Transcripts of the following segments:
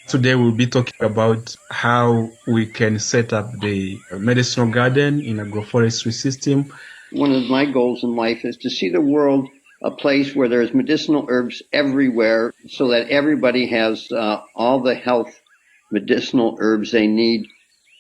Today we'll be talking about how we can set up the medicinal garden in agroforestry system. One of my goals in life is to see the world a place where there's medicinal herbs everywhere so that everybody has all the health medicinal herbs they need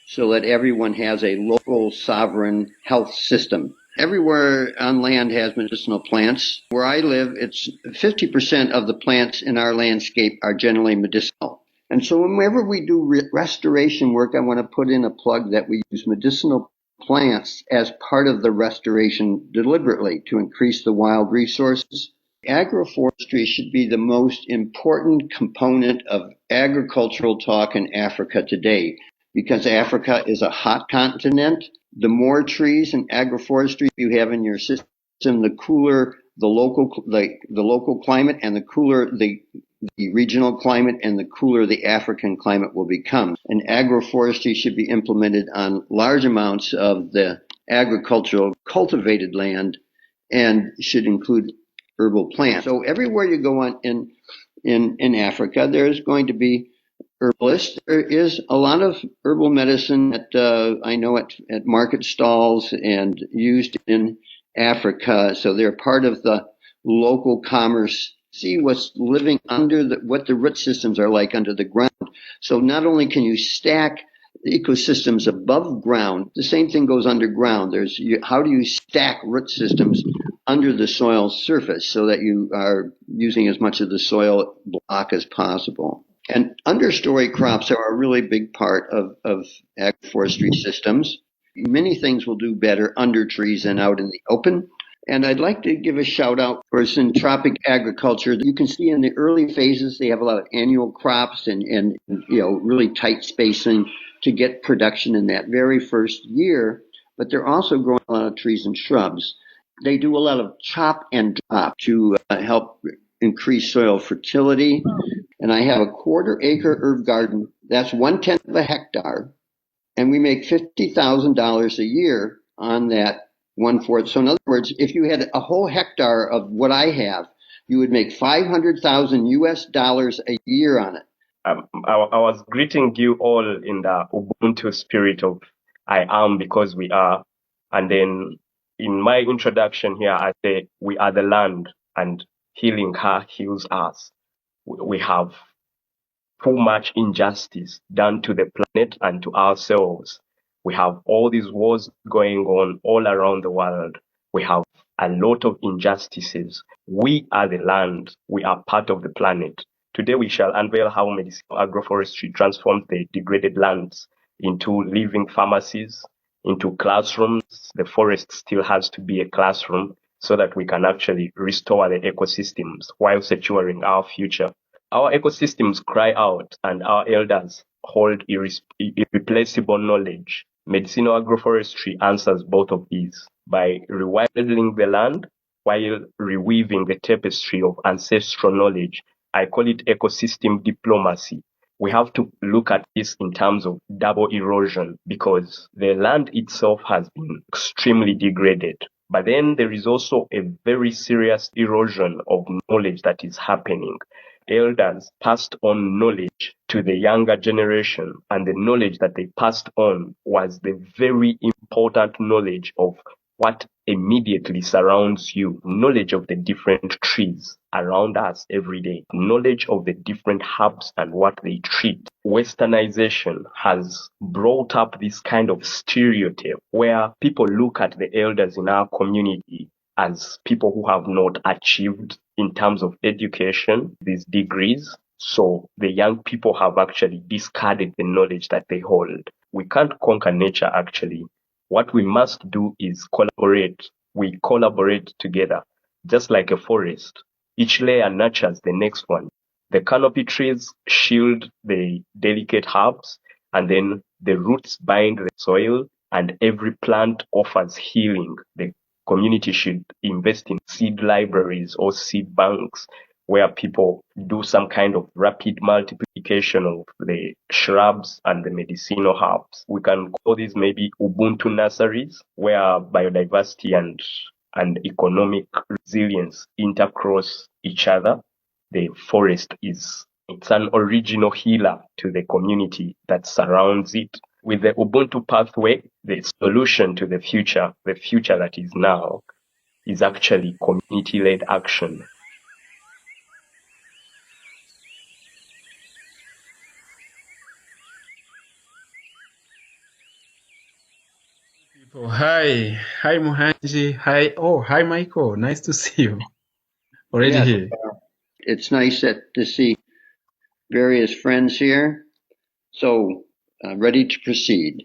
so that everyone has a local sovereign health system. Everywhere on land has medicinal plants. Where I live, it's 50% of the plants in our landscape are generally medicinal. And so whenever we do restoration work, I want to put in a plug that we use medicinal plants as part of the restoration deliberately to increase the wild resources. Agroforestry should be the most important component of agricultural talk in Africa today because Africa is a hot continent. The more trees and agroforestry you have in your system, the cooler the local climate, and the cooler the regional climate, and the cooler the African climate will become. And agroforestry should be implemented on large amounts of the agricultural cultivated land and should include herbal plants. So everywhere you go on in Africa, there's going to be herbalists. There is a lot of herbal medicine that I know at market stalls and used in Africa. So they're part of the local commerce. See what's living under what the root systems are like under the ground. So not only can you stack ecosystems above ground, the same thing goes underground. How do you stack root systems under the soil surface so that you are using as much of the soil block as possible? And understory crops are a really big part of agroforestry systems. Many things will do better under trees than out in the open. And I'd like to give a shout out for syntropic agriculture. You can see in the early phases, they have a lot of annual crops and really tight spacing to get production in that very first year. But they're also growing a lot of trees and shrubs. They do a lot of chop and drop to help increase soil fertility. And I have a 1/4 acre herb garden. That's 1/10 of a hectare. And we make $50,000 a year on that 1/4. So in other words, if you had a whole hectare of what I have, you would make $500,000 US a year on it. I was greeting you all in the Ubuntu spirit of I am because we are. And then in my introduction here, I say we are the land and healing her heals us. We have too much injustice done to the planet and to ourselves. We have all these wars going on all around the world. We have a lot of injustices. We are the land. We are part of the planet. Today we shall unveil how medicinal agroforestry transforms the degraded lands into living pharmacies, into classrooms. The forest still has to be a classroom so that we can actually restore the ecosystems while securing our future. Our ecosystems cry out and our elders hold irreplaceable knowledge. Medicinal agroforestry answers both of these by rewilding the land while reweaving the tapestry of ancestral knowledge. I call it ecosystem diplomacy. We have to look at this in terms of double erosion because the land itself has been extremely degraded. But then there is also a very serious erosion of knowledge that is happening. Elders passed on knowledge to the younger generation, and the knowledge that they passed on was the very important knowledge of what immediately surrounds you, knowledge of the different trees around us every day, knowledge of the different herbs and what they treat. Westernization has brought up this kind of stereotype where people look at the elders in our community as people who have not achieved in terms of education, these degrees. So the young people have actually discarded the knowledge that they hold. We can't conquer nature actually. What we must do is collaborate. We collaborate together, just like a forest. Each layer nurtures the next one. The canopy trees shield the delicate herbs, and then the roots bind the soil, and every plant offers healing. The community should invest in seed libraries or seed banks where people do some kind of rapid multiplication of the shrubs and the medicinal herbs. We can call these maybe Ubuntu nurseries where biodiversity and economic resilience intercross each other. The forest is It's an original healer to the community that surrounds it. With the Ubuntu pathway, the solution to the future that is now, is actually community-led action. Hi Muhangi. Hi Michael. Nice to see you. Already Yes, here. it's nice to see various friends here. So, ready to proceed.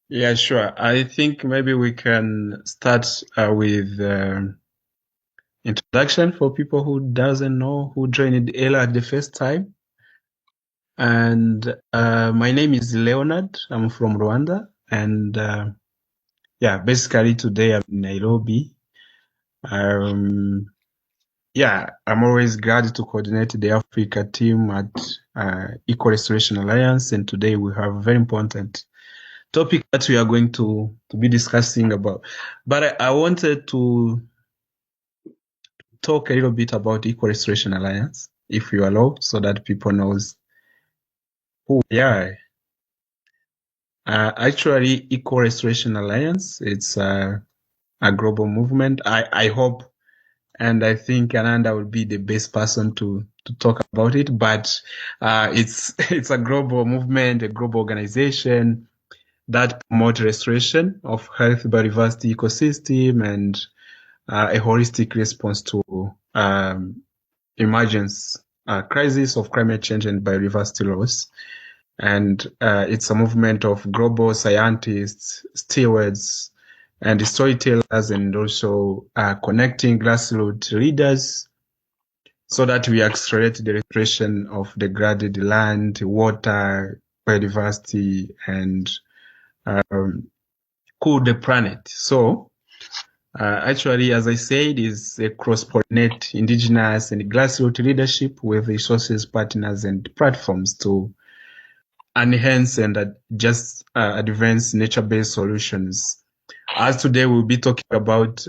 Yeah, sure. I think maybe we can start with introduction for people who doesn't know who joined Ella at the first time. And my name is Leonard. I'm from Rwanda, and basically today I'm in Nairobi. I'm always glad to coordinate the Africa team at Ecorestoration Alliance, and today we have a very important topic that we are going to be discussing about. But I wanted to talk a little bit about Ecorestoration Alliance, if you allow, so that people knows who we are. Actually, Ecorestoration Alliance, it's a global movement. I hope, and I think Ananda will be the best person to talk about it. But it's a global movement, a global organization that promotes restoration of health, biodiversity, ecosystem, and a holistic response to emergence crisis of climate change and biodiversity loss. And it's a movement of global scientists, stewards, and storytellers, and also connecting grassroots leaders so that we accelerate the restoration of degraded land, water, biodiversity, and cool the planet. So actually, as I said, is a cross-pollinate indigenous and grassroots leadership with resources, partners, and platforms to enhance and just advance nature-based solutions. As today, we'll be talking about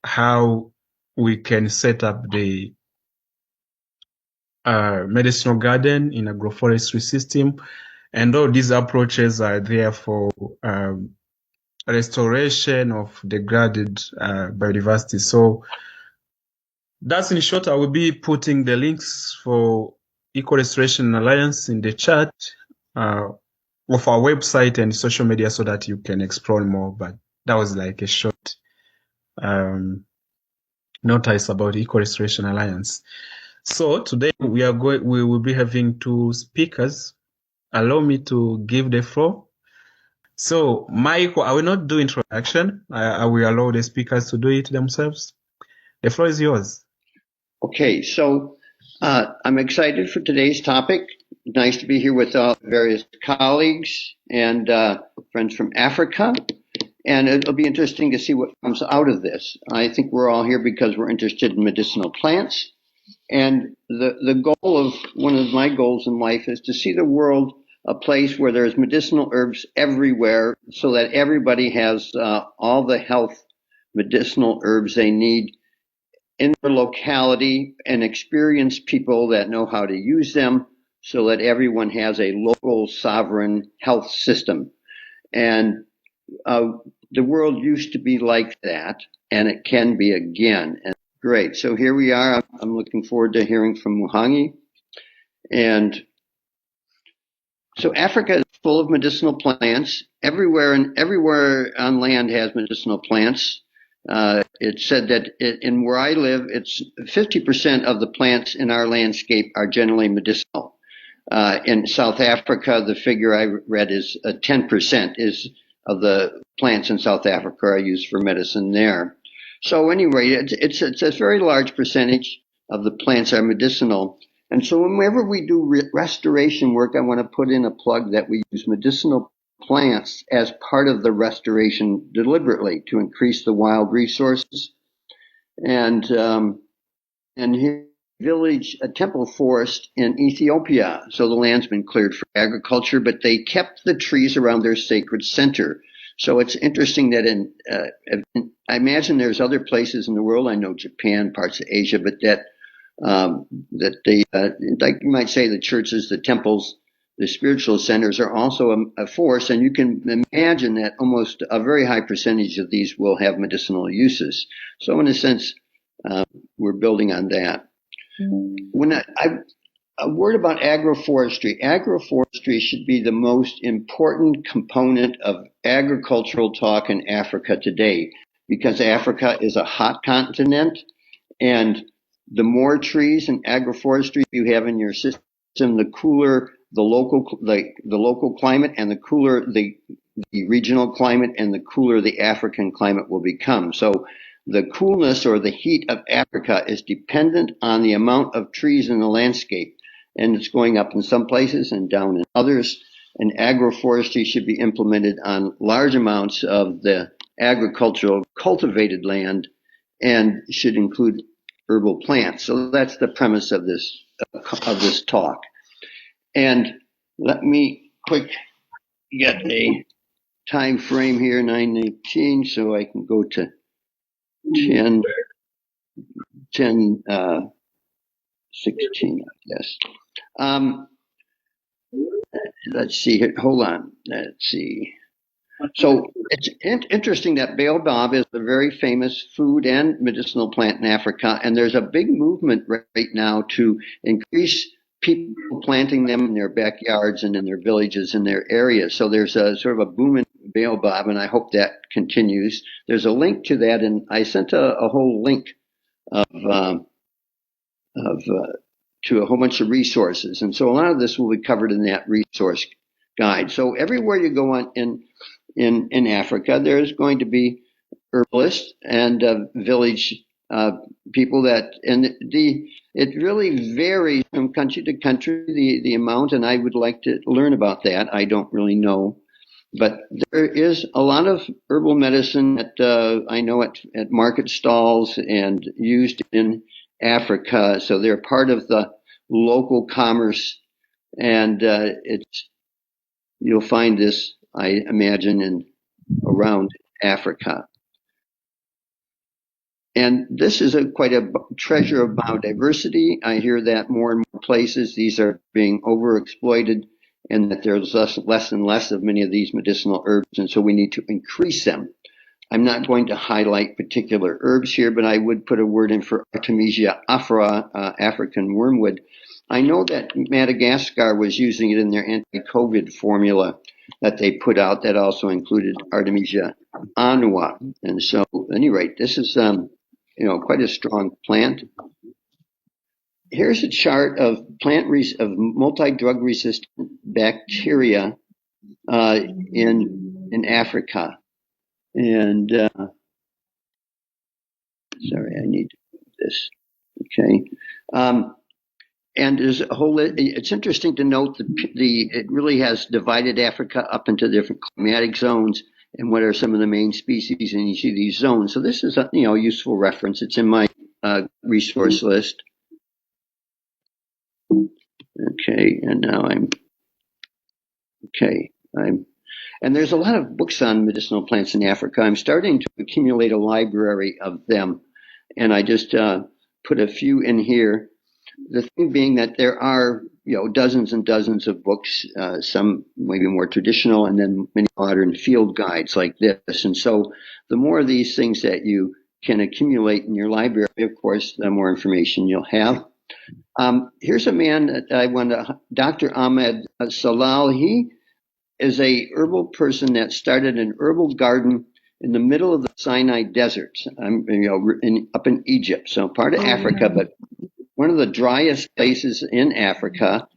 how we can set up the medicinal garden in agroforestry system, and all these approaches are there for restoration of degraded biodiversity. So that's in short. I will be putting the links for Ecorestoration Alliance in the chat of our website and social media so that you can explore more. But that was like a short notice about Ecorestoration Alliance. So today we will be having two speakers. Allow me to give the floor. So, Michael, I will not do introduction. I will allow the speakers to do it themselves. The floor is yours. Okay, so I'm excited for today's topic. Nice to be here with various colleagues and friends from Africa. And it'll be interesting to see what comes out of this. I think we're all here because we're interested in medicinal plants. And the goal of one of my goals in life is to see the world a place where there's medicinal herbs everywhere so that everybody has all the health medicinal herbs they need in their locality and experienced people that know how to use them so that everyone has a local sovereign health system. And the world used to be like that, and it can be again. And great. So here we are. I'm looking forward to hearing from Muhangi. And so Africa is full of medicinal plants. Everywhere on land has medicinal plants. It's said that in where I live, it's 50% of the plants in our landscape are generally medicinal. In South Africa, the figure I read is 10% of the plants in South Africa are used for medicine there. So anyway, it's a very large percentage of the plants are medicinal. And so whenever we do restoration work, I want to put in a plug that we use medicinal plants as part of the restoration deliberately to increase the wild resources. And here, a temple forest in Ethiopia. So the land's been cleared for agriculture, but they kept the trees around their sacred center. So it's interesting that I imagine there's other places in the world. I know Japan, parts of Asia, but that that they, like you might say, the churches, the temples, the spiritual centers are also a force, and you can imagine that almost a very high percentage of these will have medicinal uses. So in a sense, we're building on that. When a word about agroforestry. Agroforestry should be the most important component of agricultural talk in Africa today, because Africa is a hot continent, and the more trees and agroforestry you have in your system, the cooler the local climate, and the cooler the regional climate, and the cooler the African climate will become. So the coolness or the heat of Africa is dependent on the amount of trees in the landscape, and it's going up in some places and down in others. And agroforestry should be implemented on large amounts of the agricultural cultivated land, and should include herbal plants. So that's the premise of this talk. And let me quick get a time frame here, 9:18, so I can go to 10, 16, I guess. Let's see here. Hold on. Let's see. So it's interesting that baobab is a very famous food and medicinal plant in Africa, and there's a big movement right now to increase people planting them in their backyards and in their villages and their areas. So there's a sort of a boom in baobab, and I hope that continues. There's a link to that, and I sent a whole link to a whole bunch of resources, and so a lot of this will be covered in that resource guide. So everywhere you go on in Africa, there's going to be herbalists and village people it really varies from country to country, the amount, and I would like to learn about that. I don't really know, but there is a lot of herbal medicine that I know at market stalls and used in Africa. So they're part of the local commerce, and you'll find this, I imagine, in around Africa. And this is quite a treasure of biodiversity. I hear that more and more places. These are being overexploited, and that there's less and less of many of these medicinal herbs, and so we need to increase them. I'm not going to highlight particular herbs here, but I would put a word in for Artemisia afra, African wormwood. I know that Madagascar was using it in their anti-COVID formula that they put out that also included Artemisia annua. And so, at any rate, this is quite a strong plant. Here's a chart of of multi-drug resistant bacteria in Africa. And sorry, I need this. Okay. And there's a whole. It's interesting to note that it really has divided Africa up into different climatic zones and what are some of the main species, and you see these zones. So this is a useful reference. It's in my resource list. Okay, and now and there's a lot of books on medicinal plants in Africa. I'm starting to accumulate a library of them, and I just put a few in here. The thing being that there are, dozens and dozens of books, some maybe more traditional, and then many modern field guides like this. And so the more of these things that you can accumulate in your library, of course, the more information you'll have. Here's a man that Dr. Ahmed Salal. He is a herbal person that started an herbal garden in the middle of the Sinai Desert, up in Egypt, so part of Africa, but one of the driest places in Africa.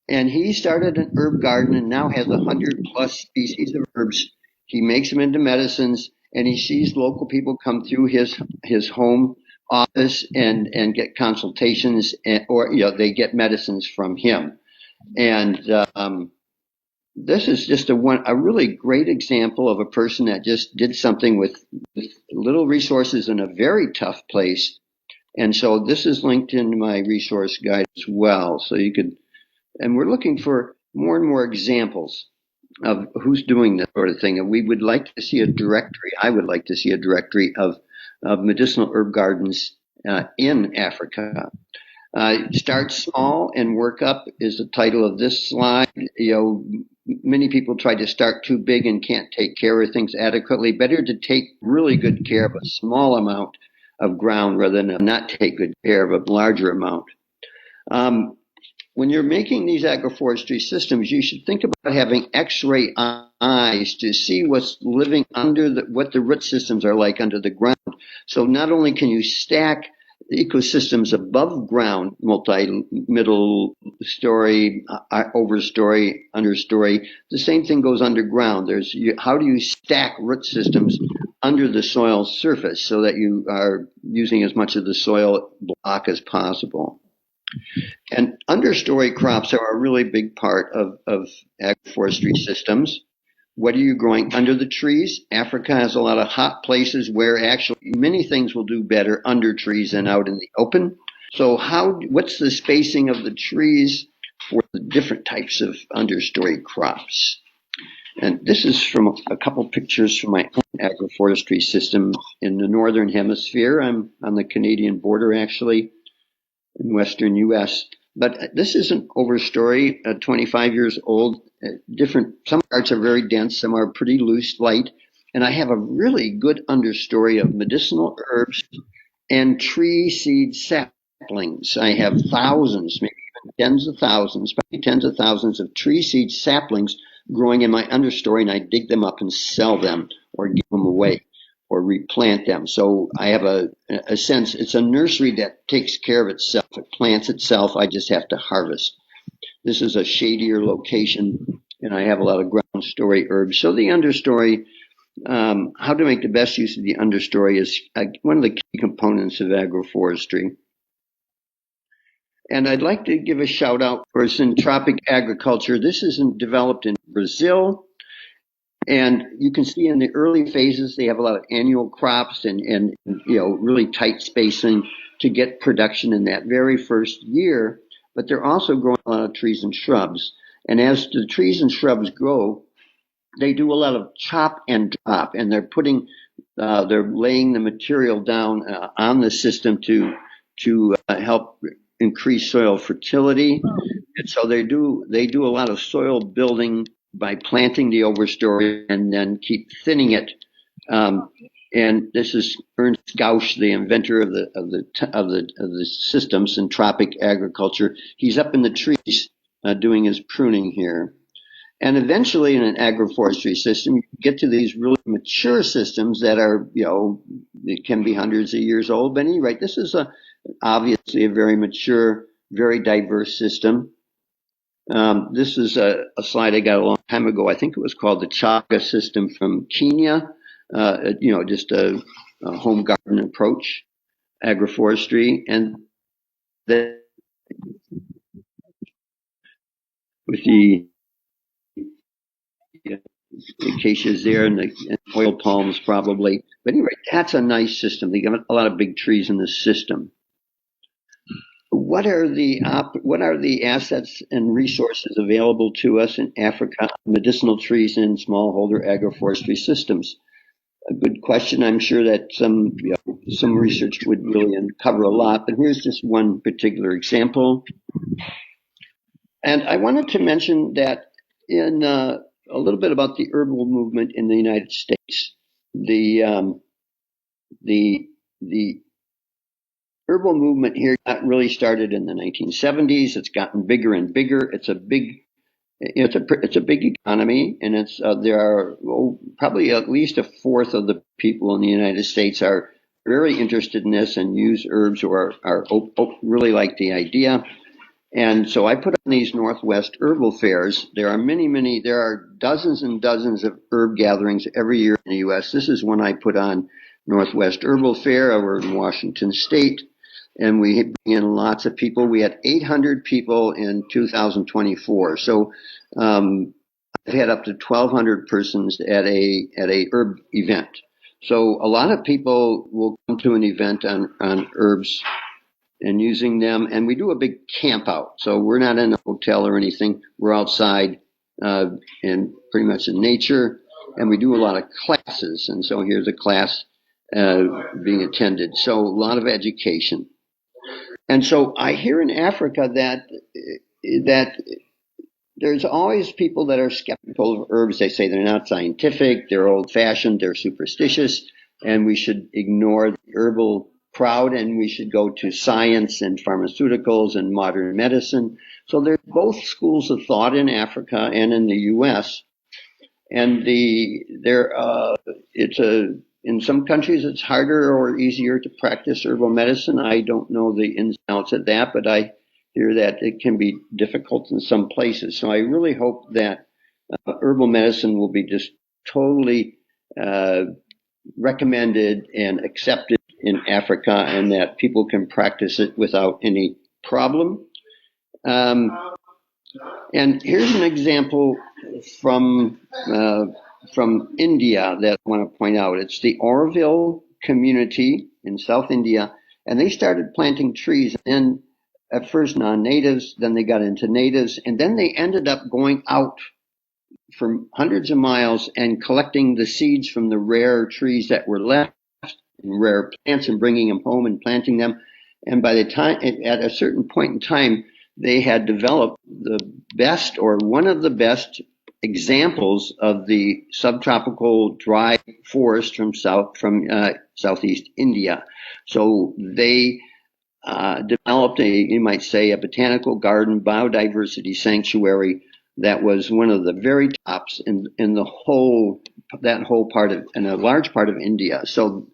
And he started an herb garden and now has 100+ species of herbs. He makes them into medicines, and he sees local people come through his home office and get consultations, or they get medicines from him. And this is just a really great example of a person that just did something with little resources in a very tough place. And so this is linked in my resource guide as well. So you could, and we're looking for more and more examples of who's doing this sort of thing. And we would like to see a directory. I would like to see a directory of medicinal herb gardens in Africa. Start small and work up is the title of this slide. Many people try to start too big and can't take care of things adequately. Better to take really good care of a small amount of ground rather than not take good care of a larger amount. When you're making these agroforestry systems, you should think about having X-ray eyes to see what's living under what the root systems are like under the ground. So not only can you stack ecosystems above ground, middle story, overstory, understory, the same thing goes underground. How do you stack root systems under the soil surface so that you are using as much of the soil block as possible? And understory crops are a really big part of agroforestry systems. What are you growing under the trees? Africa has a lot of hot places where actually many things will do better under trees than out in the open. So what's the spacing of the trees for the different types of understory crops? And this is from a couple pictures from my own agroforestry system in the northern hemisphere. I'm on the Canadian border, actually, in western U.S. But this is an overstory, 25 years old. Some parts are very dense, some are pretty loose, light. And I have a really good understory of medicinal herbs and tree seed saplings. I have thousands, maybe even tens of thousands, probably tens of thousands of tree seed saplings growing in my understory, and I dig them up and sell them or give them away or replant them. So I have a sense, it's a nursery that takes care of itself. It plants itself. I just have to harvest. This is a shadier location, and I have a lot of ground story herbs. So the understory, how to make the best use of the understory is one of the key components of agroforestry. And I'd like to give a shout out for syntropic agriculture. This isn't developed in Brazil. And you can see in the early phases, they have a lot of annual crops and really tight spacing to get production in that very first year. But they're also growing a lot of trees and shrubs. And as the trees and shrubs grow, they do a lot of chop and drop, and they're laying the material down on the system to help increase soil fertility. And so they do a lot of soil building by planting the overstory and then keep thinning it. And this is Ernst Gausch, the inventor of the system, syntropic agriculture. He's up in the trees doing his pruning here. And eventually in an agroforestry system, you get to these really mature systems that are, it can be hundreds of years old. But anyway, this is obviously a very mature, very diverse system. This is a slide I got a long time ago. I think it was called the Chaga system from Kenya. Just a home garden approach, agroforestry. And with the acacias there and oil palms probably. But anyway, that's a nice system. They got a lot of big trees in this system. What are the assets and resources available to us in Africa, medicinal trees and smallholder agroforestry systems? A good question. I'm sure that some research would really uncover a lot, but here's just one particular example. And I wanted to mention that in a little bit about the herbal movement in the United States. The herbal movement here got really started in the 1970s. It's gotten bigger and bigger. It's a big economy, and there are probably at least a fourth of the people in the United States are very interested in this and use herbs or are really like the idea. And so I put on these Northwest herbal fairs. There are dozens and dozens of herb gatherings every year in the U.S. This is one I put on, Northwest Herbal Fair over in Washington State. And we bring in lots of people. We had 800 people in 2024. So I've had up to 1,200 persons at a herb event. So a lot of people will come to an event on herbs and using them. And we do a big camp out. So we're not in a hotel or anything. We're outside and pretty much in nature. And we do a lot of classes. And so here's a class being attended. So a lot of education. And so I hear in Africa that there's always people that are skeptical of herbs. They say they're not scientific, they're old-fashioned, they're superstitious, and we should ignore the herbal crowd and we should go to science and pharmaceuticals and modern medicine. So there's both schools of thought in Africa and in the U.S. And in some countries it's harder or easier to practice herbal medicine. I don't know the ins and outs of that, but I hear that it can be difficult in some places. So I really hope that herbal medicine will be just totally recommended and accepted in Africa, and that people can practice it without any problem. And here's an example from India that I want to point out. It's the Auroville community in South India, and they started planting trees. And at first non-natives, then they got into natives, and then they ended up going out for hundreds of miles and collecting the seeds from the rare trees that were left, and rare plants, and bringing them home and planting them. And by the time, at a certain point in time, they had developed the best, or one of the best, examples of the subtropical dry forest from southeast India. So they developed you might say, a botanical garden biodiversity sanctuary that was one of the very tops in the whole part of, in a large part of India. So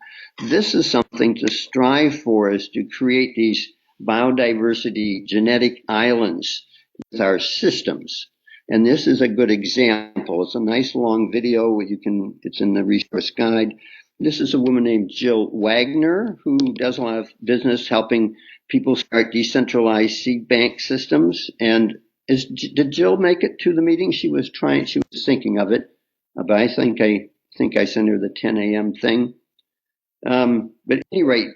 this is something to strive for, is to create these biodiversity genetic islands with our systems. And this is a good example. It's a nice long video. It's in the resource guide. This is a woman named Jill Wagner, who does a lot of business helping people start decentralized seed bank systems. And did Jill make it to the meeting? She was thinking of it, but I think I sent her the 10 a.m. thing. But at any rate,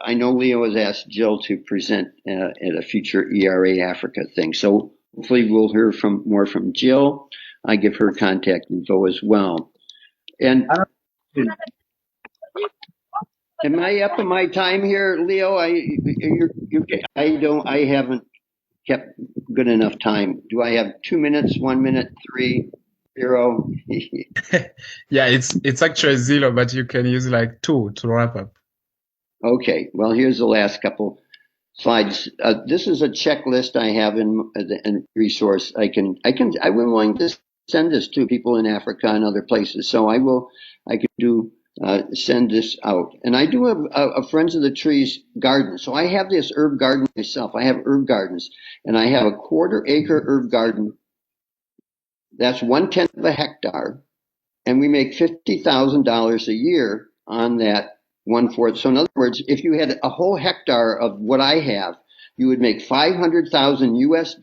I know Leo has asked Jill to present at a future ERA Africa thing. So hopefully we'll hear more from Jill. I give her contact info as well. And am I up on my time here, Leo? I haven't kept good enough time. Do I have 2 minutes, 1 minute, 3, 0? Yeah, it's actually 0, but you can use like 2 to wrap up. Okay, well, here's the last couple slides. This is a checklist I have in resource. I'm willing to send this to people in Africa and other places. So I could send this out. And I do have a Friends of the Trees garden. So I have this herb garden myself. I have herb gardens, and I have a 1/4 acre herb garden. That's 1/10 of a hectare. And we make $50,000 a year on that 1/4. So in other words, if you had a whole hectare of what I have, you would make $500,000 US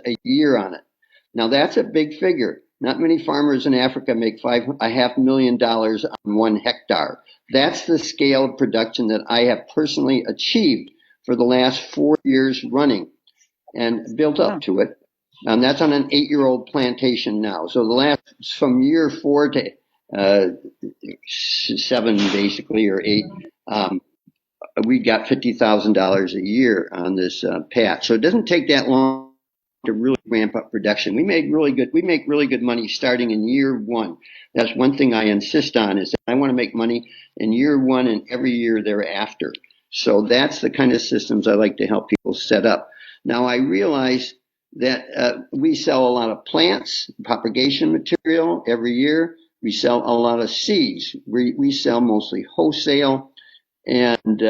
a year on it. Now that's a big figure. Not many farmers in Africa make $500,000 on 1 hectare. That's the scale of production that I have personally achieved for the last 4 years running, and built up to it. And that's on an 8-year-old plantation now. So from year 4 to 7, basically, or 8, we got $50,000 a year on this patch. So it doesn't take that long to really ramp up production. We make really good money starting in year 1. That's one thing I insist on, is that I want to make money in year 1 and every year thereafter. So that's the kind of systems I like to help people set up. Now I realize that we sell a lot of plants, propagation material every year. We sell a lot of seeds. We sell mostly wholesale. And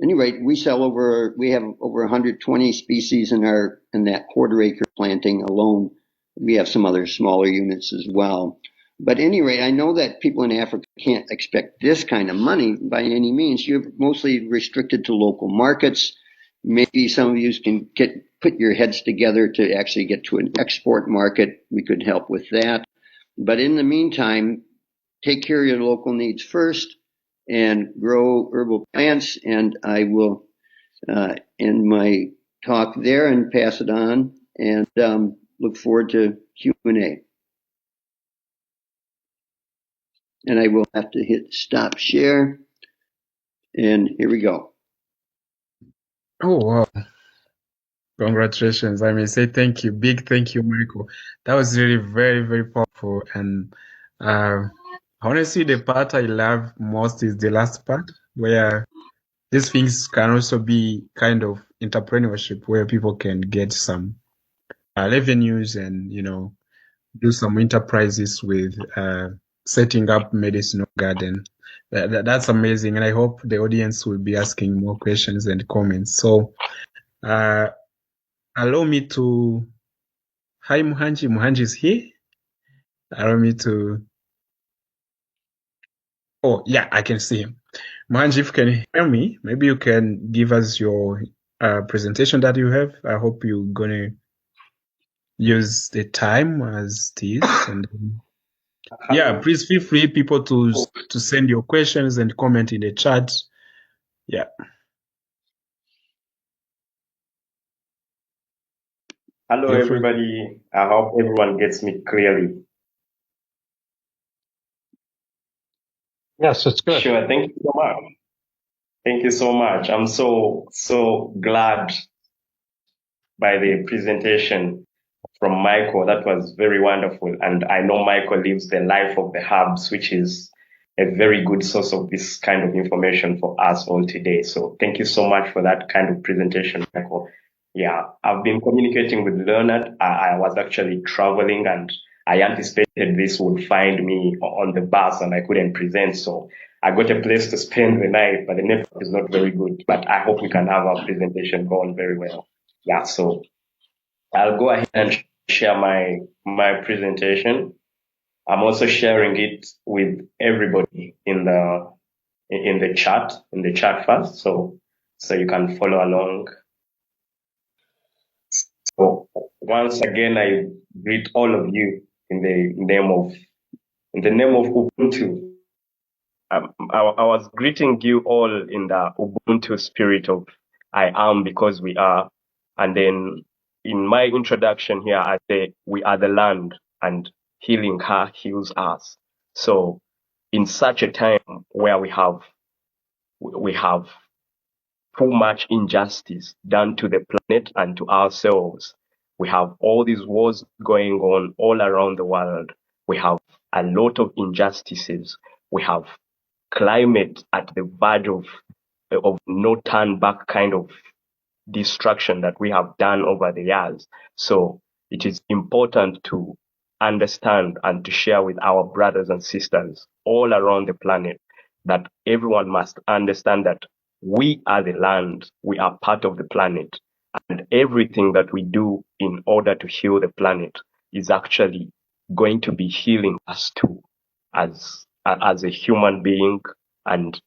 anyway, we have over 120 species in that 1/4 acre planting alone. We have some other smaller units as well. But anyway, I know that people in Africa can't expect this kind of money by any means. You're mostly restricted to local markets. Maybe some of you can put your heads together to actually get to an export market. We could help with that. But in the meantime, take care of your local needs first and grow herbal plants. And I will end my talk there and pass it on, and look forward to Q&A. And I will have to hit stop share. And here we go. Oh, wow. Congratulations. I may say thank you. Big thank you, Michael. That was really very, very powerful. And uh, honestly, the part I love most is the last part where these things can also be kind of entrepreneurship where people can get some revenues and, do some enterprises with setting up medicinal garden. That's amazing. And I hope the audience will be asking more questions and comments. So, uh, allow me to. Hi, Muhangi. Muhangi is here. Allow me to. Oh, yeah, I can see him. Muhangi, if you can hear me, maybe you can give us your presentation that you have. I hope you're going to use the time as it is. And yeah, Hello. please feel free, people, to send your questions and comment in the chat. Yeah, Hello, feel free. everybody. I hope everyone gets me clearly. Yes, it's good. Sure. Thank you so much. Thank you so much. I'm so glad by the presentation from Michael. That was very wonderful. And I know Michael lives the life of the herbs, which is a very good source of this kind of information for us all today. So thank you so much for that kind of presentation, Michael. Yeah, I've been communicating with Leonard. I was actually traveling and I anticipated this would find me on the bus and I couldn't present. So I got a place to spend the night, but the network is not very good. But I hope we can have our presentation going very well. Yeah, so I'll go ahead and share my presentation. I'm also sharing it with everybody in the chat first, so you can follow along. So once again, I greet all of you in the name of Ubuntu. I was greeting you all in the Ubuntu spirit of I am because we are. And then in my introduction here, I say we are the land and healing her heals us. So in such a time where we have too much injustice done to the planet and to ourselves, we have all these wars going on all around the world. We have a lot of injustices. We have climate at the verge of no turn back kind of destruction that we have done over the years. So it is important to understand and to share with our brothers and sisters all around the planet that everyone must understand that we are the land, we are part of the planet, and everything that we do in order to heal the planet is actually going to be healing us too as a human being. And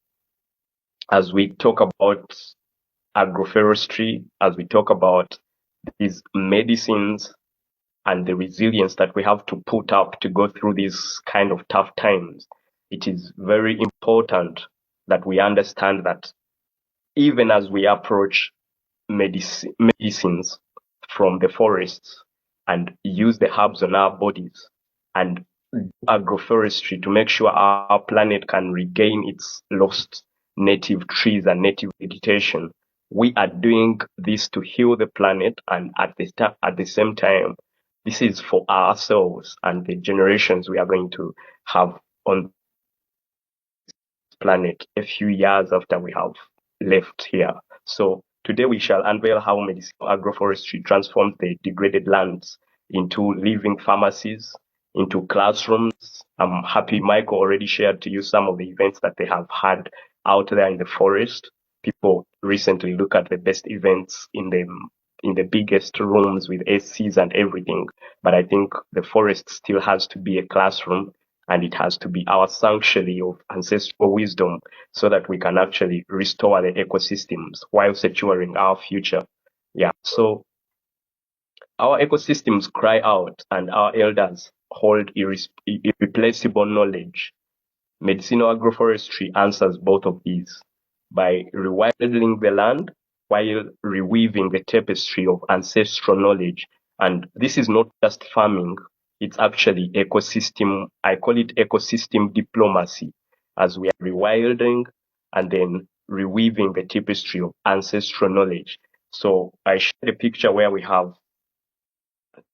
as we talk about agroforestry, as we talk about these medicines and the resilience that we have to put up to go through these kind of tough times, it is very important that we understand that even as we approach medicines from the forests and use the herbs on our bodies and agroforestry to make sure our planet can regain its lost native trees and native vegetation. We are doing this to heal the planet, and at the same time, this is for ourselves and the generations we are going to have on planet a few years after we have left here. So today we shall unveil how medicinal agroforestry transforms the degraded lands into living pharmacies, into classrooms. I'm happy Michael already shared to you some of the events that they have had out there in the forest. People recently look at the best events in the biggest rooms with ACs and everything. But I think the forest still has to be a classroom, and it has to be our sanctuary of ancestral wisdom so that we can actually restore the ecosystems while securing our future. Yeah. So our ecosystems cry out and our elders hold irreplaceable knowledge. Medicinal agroforestry answers both of these by rewilding the land while reweaving the tapestry of ancestral knowledge. And this is not just farming, it's actually ecosystem. I call it ecosystem diplomacy, as we are rewilding and then reweaving the tapestry of ancestral knowledge. So I shared a picture where we have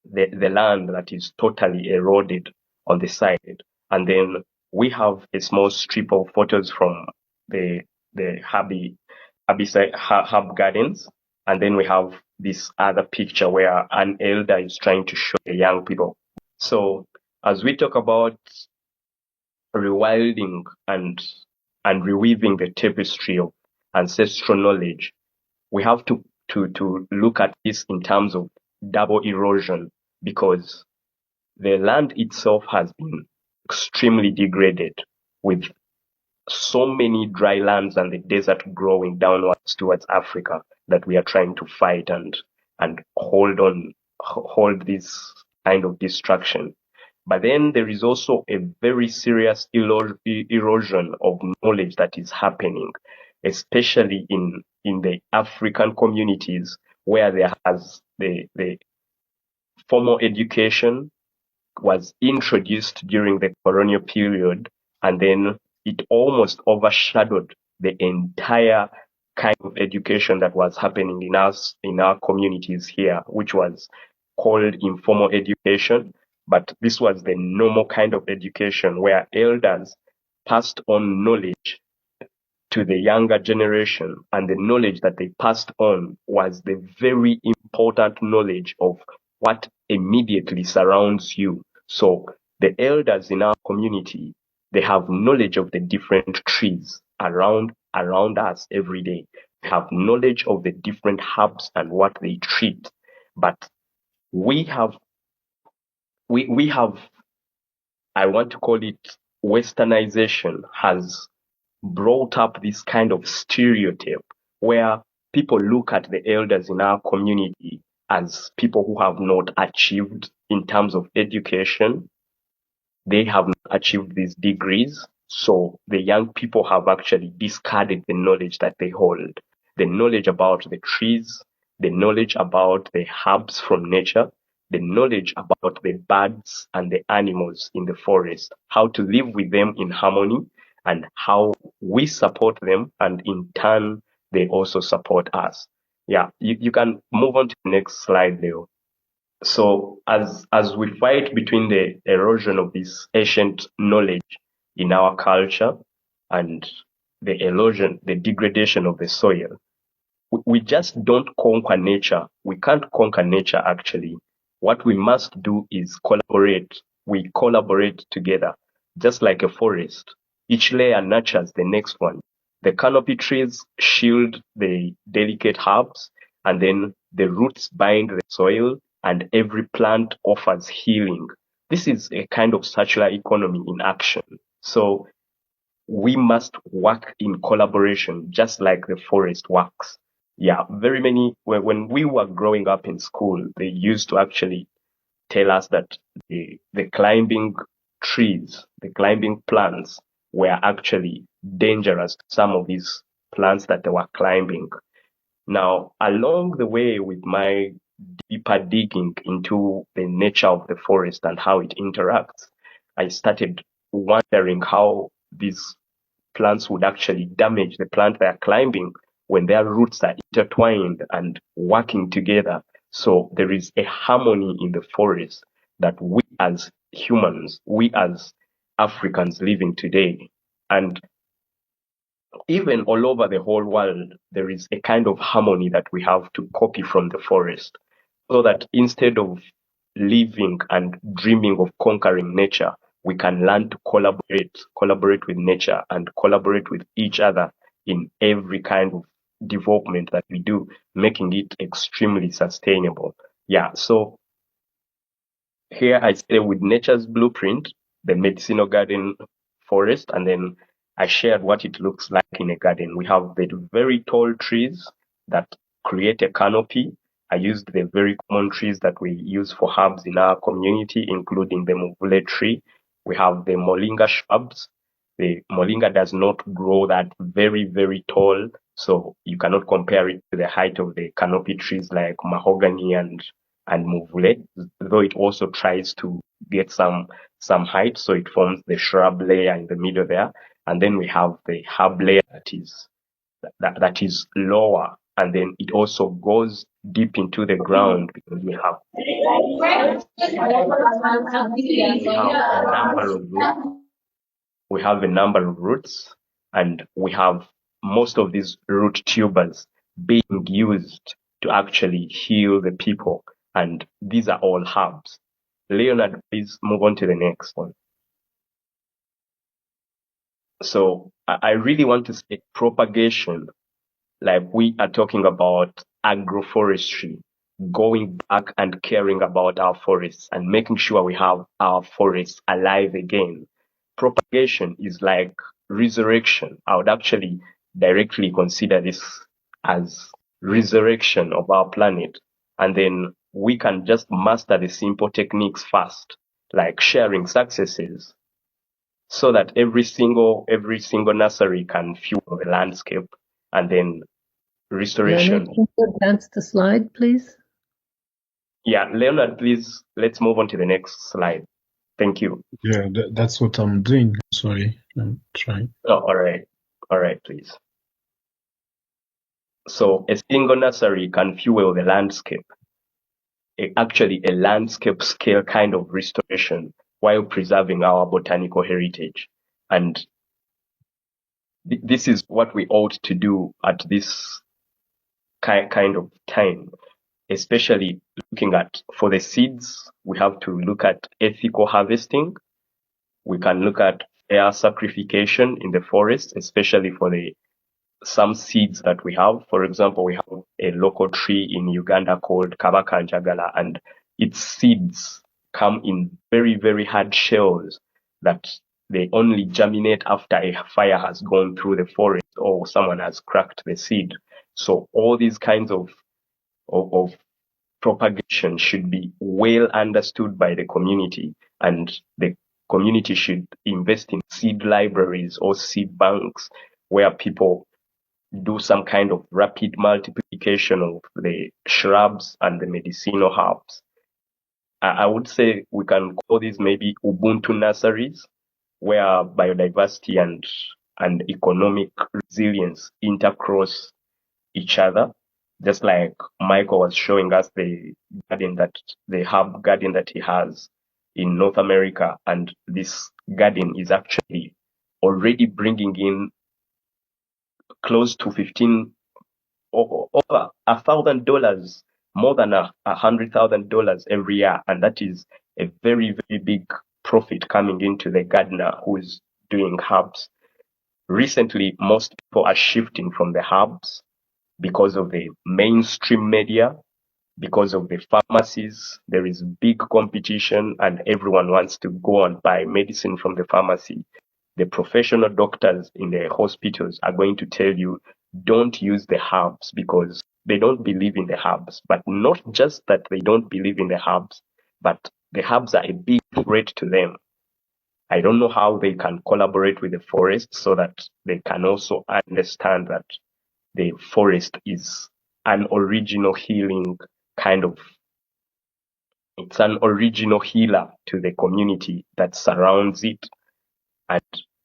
the land that is totally eroded on the side, and then we have a small strip of photos from the herb gardens, and then we have this other picture where an elder is trying to show the young people. So as we talk about rewilding and reweaving the tapestry of ancestral knowledge, we have to look at this in terms of double erosion, because the land itself has been extremely degraded, with so many dry lands and the desert growing downwards towards Africa that we are trying to fight and hold this kind of destruction. But then there is also a very serious erosion of knowledge that is happening, especially in the African communities, where there has the formal education was introduced during the colonial period, and then it almost overshadowed the entire kind of education that was happening in our communities here, which was called informal education. But this was the normal kind of education where elders passed on knowledge to the younger generation, and the knowledge that they passed on was the very important knowledge of what immediately surrounds you. So the elders in our community, they have knowledge of the different trees around us every day. They have knowledge of the different herbs and what they treat. But we have I want to call it westernization has brought up this kind of stereotype where people look at the elders in our community as people who have not achieved in terms of education. They have not achieved these degrees. So the young people have actually discarded the knowledge that they hold, the knowledge about the trees, the knowledge about the herbs from nature, the knowledge about the birds and the animals in the forest, how to live with them in harmony, and how we support them, and in turn, they also support us. Yeah, you can move on to the next slide, Leo. So as we fight between the erosion of this ancient knowledge in our culture and the erosion, the degradation of the soil, we just don't conquer nature. We can't conquer nature, actually. What we must do is collaborate. We collaborate together, just like a forest. Each layer nurtures the next one. The canopy trees shield the delicate herbs, and then the roots bind the soil, and every plant offers healing. This is a kind of circular economy in action. So we must work in collaboration, just like the forest works. Yeah, very many, when we were growing up in school, they used to actually tell us that the climbing trees, the climbing plants were actually dangerous to some of these plants that they were climbing. Now, along the way with my deeper digging into the nature of the forest and how it interacts, I started wondering how these plants would actually damage the plant they are climbing when their roots are intertwined and working together. So there is a harmony in the forest that we as humans, we as Africans living today, and even all over the whole world, there is a kind of harmony that we have to copy from the forest. So that instead of living and dreaming of conquering nature, we can learn to collaborate with nature and collaborate with each other in every kind of development that we do, making it extremely sustainable. Yeah, so here I stay with nature's blueprint, the medicinal garden forest, and then I shared what it looks like in a garden. We have the very tall trees that create a canopy. I used the very common trees that we use for herbs in our community, including the muvule tree. We have the moringa shrubs. The moringa does not grow that very, very tall, so you cannot compare it to the height of the canopy trees like mahogany and muvule, though it also tries to get some height, so it forms the shrub layer in the middle there, and then we have the herb layer that is lower, and then it also goes deep into the ground because we have a number of roots. We have a number of roots, and we have most of these root tubers being used to actually heal the people, and these are all herbs. Leonard, please move on to the next one. So I really want to say propagation, like we are talking about agroforestry, going back and caring about our forests and making sure we have our forests alive again. Propagation is like resurrection. I would actually directly consider this as resurrection of our planet. And then we can just master the simple techniques first, like sharing successes, so that every single nursery can fuel the landscape, and then restoration. Leonard, can you advance the slide, please? Yeah, Leonard, please, let's move on to the next slide. Thank you. Yeah, that's what I'm doing. Sorry, I'm trying. Oh, all right, please. So a single nursery can fuel the landscape, actually a landscape scale kind of restoration while preserving our botanical heritage. And this is what we ought to do at this kind of time, especially looking at, for the seeds, we have to look at ethical harvesting. We can look at air sacrification in the forest, especially for some seeds that we have. For example, we have a local tree in Uganda called Kabakanjagala, and its seeds come in very, very hard shells that they only germinate after a fire has gone through the forest or someone has cracked the seed. So all these kinds of propagation should be well understood by the community, and the community should invest in seed libraries or seed banks where people do some kind of rapid multiplication of the shrubs and the medicinal herbs. I would say we can call these maybe Ubuntu nurseries, where biodiversity and economic resilience intercross each other. Just like Michael was showing us the herb garden that he has in North America, and this garden is actually already bringing in close to over $1,000, more than $100,000 every year, and that is a very, very big profit coming into the gardener who is doing herbs. Recently, most people are shifting from the herbs because of the mainstream media, because of the pharmacies. There is big competition and everyone wants to go and buy medicine from the pharmacy. The professional doctors in the hospitals are going to tell you, don't use the herbs, because they don't believe in the herbs. But not just that they don't believe in the herbs, but the herbs are a big threat to them. I don't know how they can collaborate with the forest so that they can also understand that the forest is an original healing it's an original healer to the community that surrounds it. And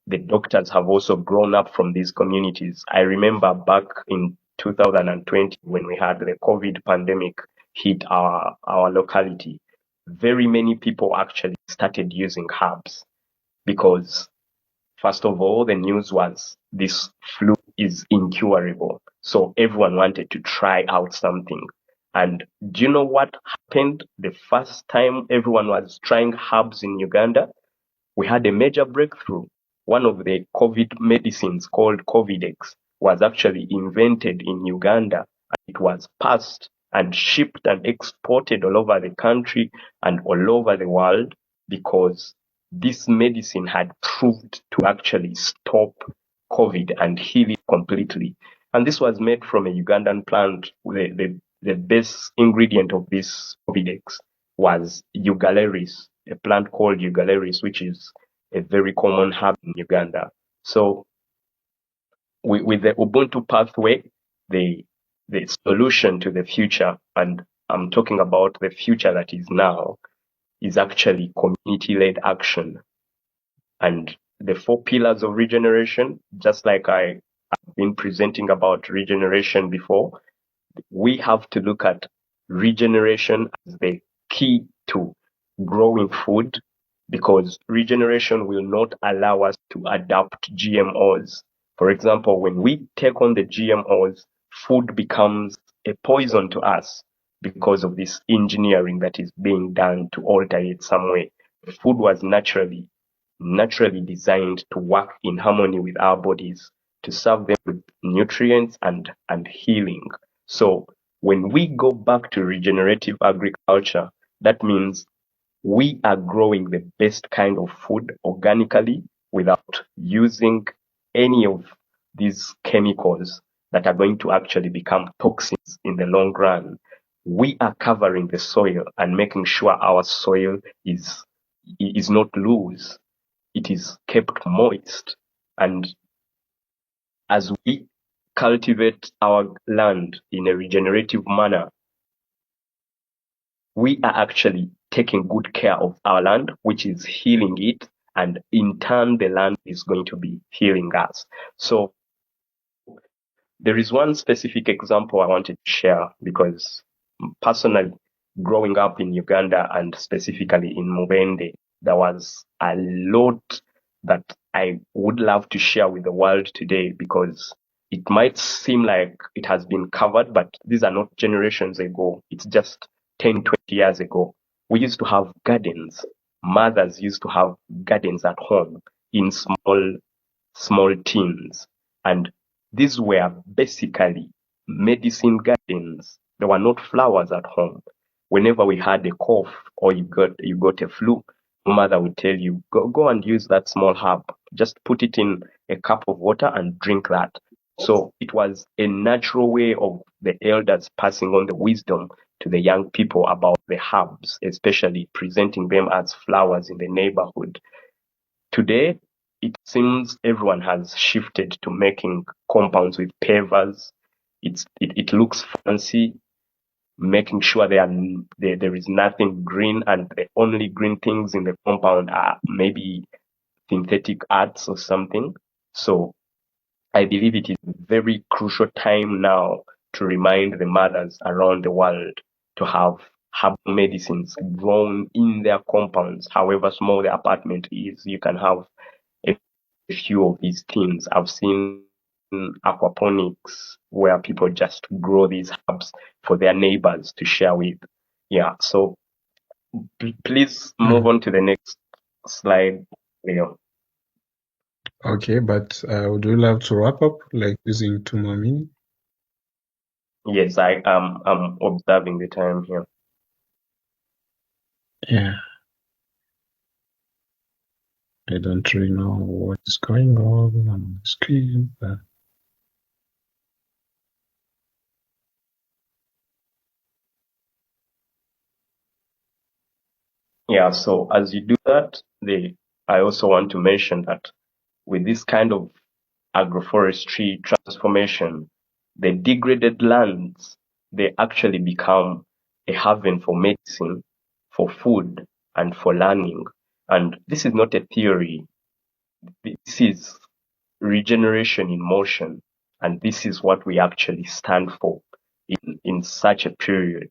the doctors have also grown up from these communities. I remember back in 2020 when we had the COVID pandemic hit our locality, very many people actually started using herbs because, first of all, the news was this flu is incurable. So everyone wanted to try out something. And do you know what happened the first time everyone was trying herbs in Uganda? We had a major breakthrough. One of the COVID medicines called Covidex was actually invented in Uganda. It was passed and shipped and exported all over the country and all over the world because this medicine had proved to actually stop COVID and heal it completely. And this was made from a Ugandan plant. The base ingredient of this Covidex was Eugalleris, a plant called Eugalleris, which is a very common herb in Uganda. So with the Ubuntu pathway, the solution to the future, and I'm talking about the future that is now, is actually community-led action. And the 4 pillars of regeneration, just like I've been presenting about regeneration before, we have to look at regeneration as the key to growing food, because regeneration will not allow us to adapt GMOs. For example, when we take on the GMOs, food becomes a poison to us because of this engineering that is being done to alter it some way. Food was naturally designed to work in harmony with our bodies, to serve them with nutrients and healing. So when we go back to regenerative agriculture, that means we are growing the best kind of food organically without using any of these chemicals that are going to actually become toxins in the long run. We are covering the soil and making sure our soil is not loose. It is kept moist. And as we cultivate our land in a regenerative manner, we are actually taking good care of our land, which is healing it, and in turn, the land is going to be healing us. So there is one specific example I wanted to share, because personally, growing up in Uganda and specifically in Mubende, there was a lot that I would love to share with the world today, because it might seem like it has been covered, but these are not generations ago. It's just 10, 20 years ago. We used to have gardens. Mothers used to have gardens at home in small tins. And these were basically medicine gardens. There were not flowers at home. Whenever we had a cough or you got a flu, mother would tell you, go and use that small herb. Just put it in a cup of water and drink that. So it was a natural way of the elders passing on the wisdom to the young people about the herbs, especially presenting them as flowers in the neighborhood. Today, it seems everyone has shifted to making compounds with pavers. It looks fancy, making sure there is nothing green, and the only green things in the compound are maybe synthetic arts or something. So I believe it is a very crucial time now to remind the mothers around the world to have herbal medicines grown in their compounds. However small the apartment is, you can have a few of these things. I've seen aquaponics where people just grow these herbs for their neighbors to share with. Yeah, so please move on to the next slide, Leo. Okay, but would you love to wrap up, like using 2 more minutes? Yes, I'm observing the time here. Yeah. I don't really know what is going on the screen, but Yeah, so as you do that, I also want to mention that with this kind of agroforestry transformation, the degraded lands, they actually become a haven for medicine, for food, and for learning. And this is not a theory. This is regeneration in motion. And this is what we actually stand for in such a period.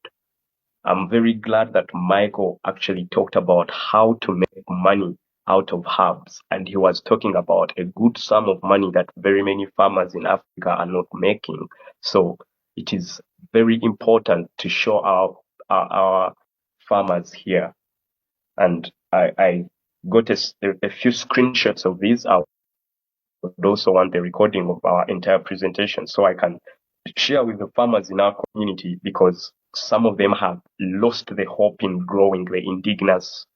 I'm very glad that Michael actually talked about how to make money out of herbs. And he was talking about a good sum of money that very many farmers in Africa are not making. So it is very important to show our farmers here. And I got a few screenshots of these. I would also want the recording of our entire presentation so I can share with the farmers in our community, because some of them have lost the hope in growing the indigenous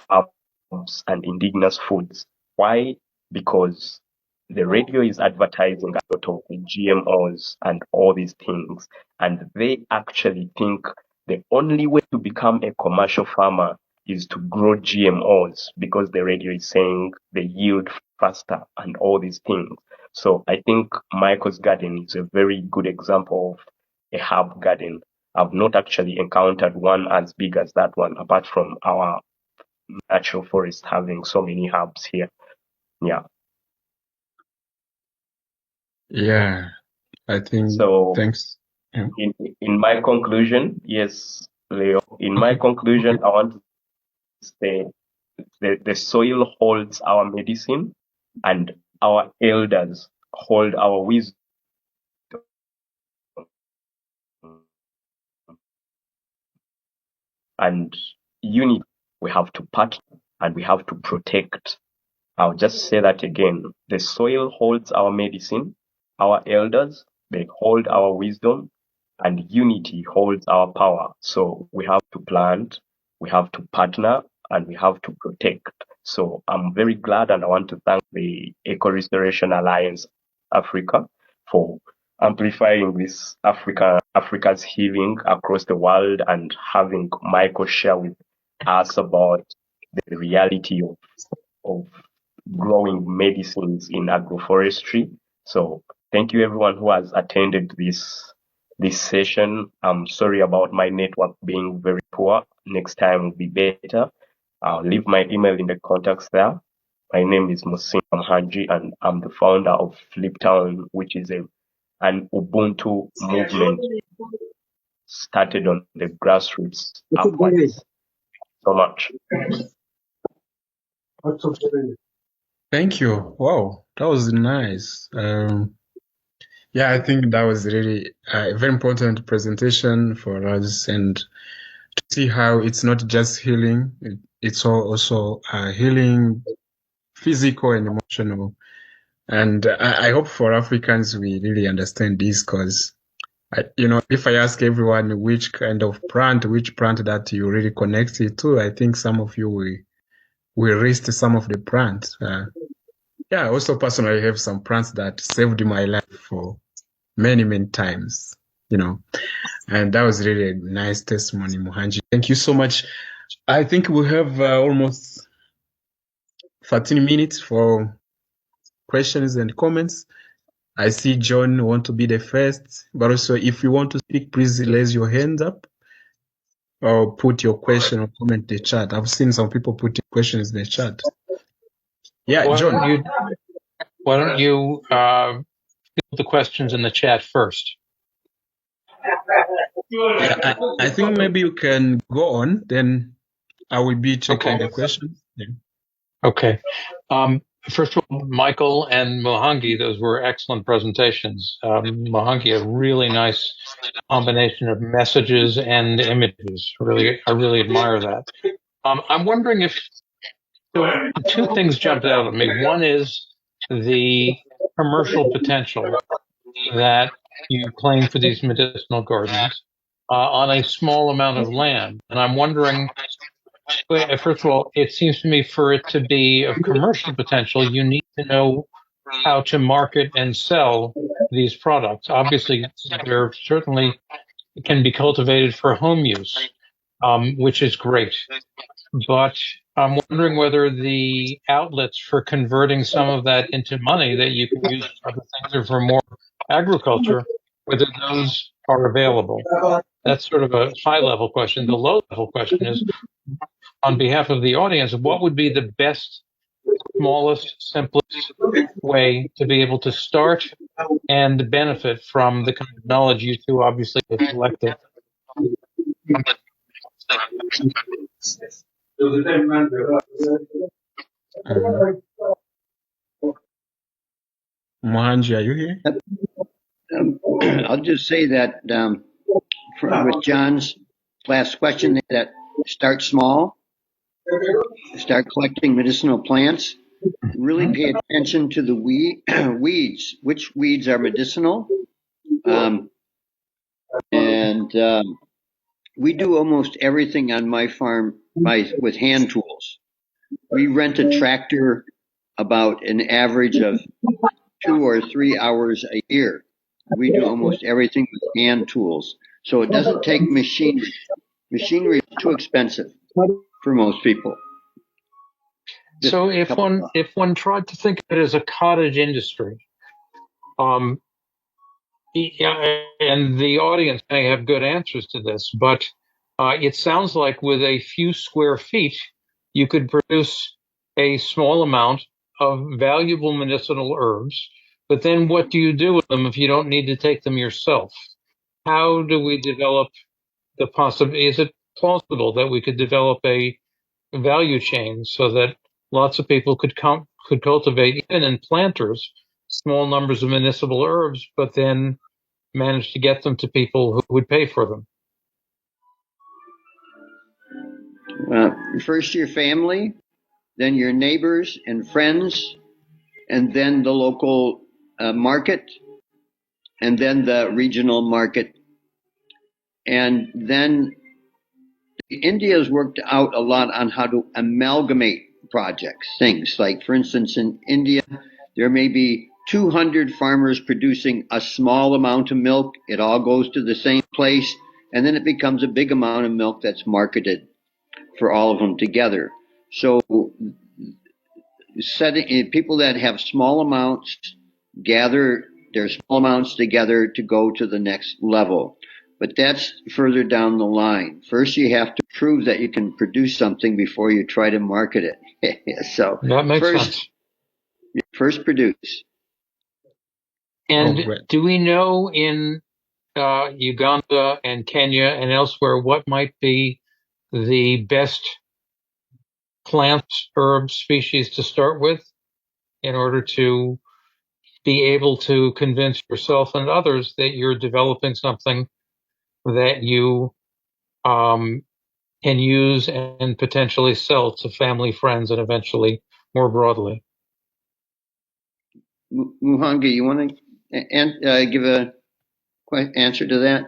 herbs and indigenous foods. Why? Because the radio is advertising a lot of the GMOs and all these things, and they actually think the only way to become a commercial farmer is to grow GMOs, because the radio is saying they yield faster and all these things. So I think Michael's garden is a very good example of a herb garden. I've not actually encountered one as big as that one, apart from our natural forest having so many herbs here. Yeah. yeah, I think So thanks. Yeah. In my conclusion, yes, Leo. In my Okay. conclusion, Okay. I want to say the soil holds our medicine, and our elders hold our wisdom. And unity, we have to partner and we have to protect. I'll just say that again. The soil holds our medicine, our elders, they hold our wisdom, and unity holds our power. So we have to plant, we have to partner, and we have to protect. So I'm very glad, and I want to thank the Ecorestoration Alliance Africa for amplifying this Africa's healing across the world, and having Michael share with us about the reality of growing medicines in agroforestry. So thank you everyone who has attended this session. I'm sorry about my network being very poor. Next time will be better. I'll leave my email in the contacts there. My name is Muhangi, and I'm the founder of Fliptown, which is an Ubuntu movement started on the grassroots upwards. So much. Thank you. Wow, that was nice. Yeah, I think that was really a very important presentation for us, and to see how it's not just healing, it's also healing physical and emotional. And I hope for Africans, we really understand this, because, if I ask everyone which plant that you really connected to, I think some of you will list some of the plants. Yeah, I also personally have some plants that saved my life for many, many times, and that was really a nice testimony, Muhangi. Thank you so much. I think we have almost 13 minutes for questions and comments. I see John want to be the first, but also if you want to speak, please raise your hand up or put your question or comment in the chat. I've seen some people putting questions in the chat. Yeah, John. Why don't you put the questions in the chat first? Yeah, I think maybe you can go on, then I will be checking the questions. Yeah. Okay. First of all, Michael and Muhangi, those were excellent presentations. Muhangi, a really nice combination of messages and images. I really admire that. I'm wondering if two things jumped out at me. One is the commercial potential that you claim for these medicinal gardens on a small amount of land. And I'm wondering, first of all, it seems to me for it to be of commercial potential, you need to know how to market and sell these products. Obviously, they're certainly can be cultivated for home use, which is great. But I'm wondering whether the outlets for converting some of that into money that you can use for other things or for more agriculture, whether those are available. That's sort of a high-level question. The low-level question is, on behalf of the audience, what would be the best, smallest, simplest way to be able to start and benefit from the kind of knowledge you two obviously have collected? Muhangi, are you here? I'll just say that with John's last question, that start small, start collecting medicinal plants, really pay attention to the weeds, which weeds are medicinal. We do almost everything on my farm with hand tools. We rent a tractor about an average of 2 or 3 hours a year. We do almost everything with hand tools. So it doesn't take machinery. Machinery is too expensive for most people. So if one tried to think of it as a cottage industry, and the audience may have good answers to this, but it sounds like with a few square feet, you could produce a small amount of valuable medicinal herbs. But then what do you do with them if you don't need to take them yourself? how do we develop is it plausible that we could develop a value chain so that lots of people could cultivate, even in planters, small numbers of municipal herbs, but then manage to get them to people who would pay for them? First your family, then your neighbors and friends, and then the local market, and then the regional market. And then India has worked out a lot on how to amalgamate projects, things like, for instance, in India, there may be 200 farmers producing a small amount of milk. It all goes to the same place, and then it becomes a big amount of milk that's marketed for all of them together. So people that have small amounts gather their small amounts together to go to the next level. But that's further down the line. First, you have to prove that you can produce something before you try to market it. So that makes sense. First produce. And do we know in Uganda and Kenya and elsewhere what might be the best plant herb species to start with in order to be able to convince yourself and others that you're developing something that you can use and potentially sell to family, friends, and eventually more broadly? Muhangi, you want to give a answer to that?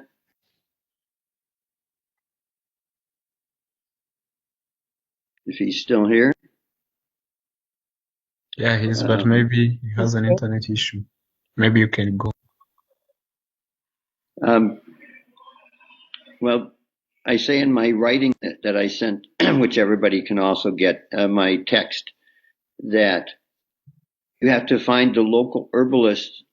If he's still here. Yeah, he is, but maybe he has an internet issue. Maybe you can go. Well, I say in my writing that I sent, which everybody can also get, my text, that you have to find the local herbalists,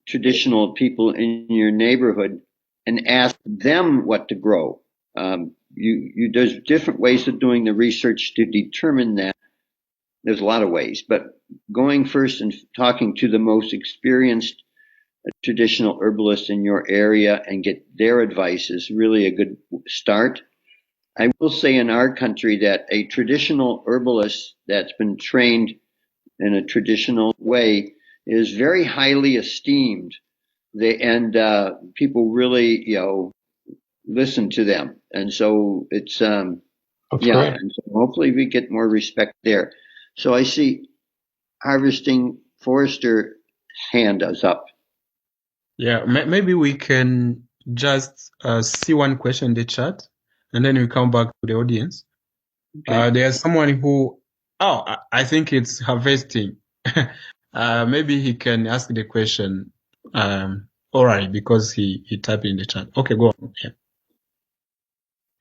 traditional people in your neighborhood, and ask them what to grow. There's different ways of doing the research to determine that. There's a lot of ways, but going first and talking to the most experienced traditional herbalists in your area and get their advice is really a good start. I will say in our country that a traditional herbalist that's been trained in a traditional way is very highly esteemed. People really, listen to them. And so it's, and so hopefully we get more respect there. So I see Harvesting Forester hand us up. Yeah, maybe we can just see one question in the chat, and then we come back to the audience. Okay. There's someone who, I think it's harvesting. Maybe he can ask the question orally because he typed in the chat. Okay, go on. Yeah.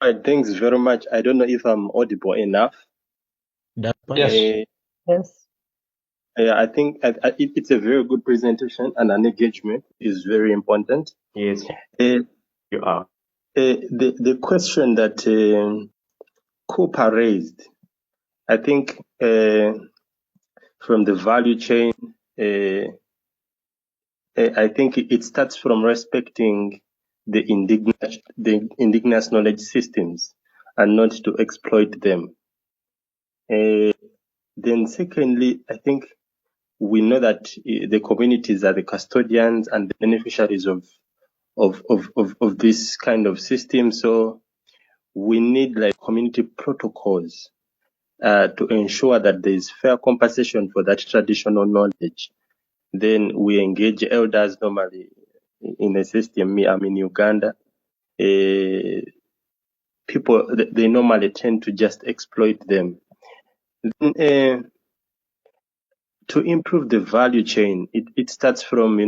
All right, thanks very much. I don't know if I'm audible enough. Yes. Yes. Yeah, I think it's a very good presentation, and an engagement is very important. Yes, you are. The question that Cooper raised, I think from the value chain, I think it starts from respecting the indigenous knowledge systems and not to exploit them. Then secondly, I think we know that the communities are the custodians and the beneficiaries of this kind of system. So we need like community protocols to ensure that there is fair compensation for that traditional knowledge. Then we engage elders normally in a system. I'm in Uganda. People, they normally tend to just exploit them. Then, to improve the value chain, it starts from,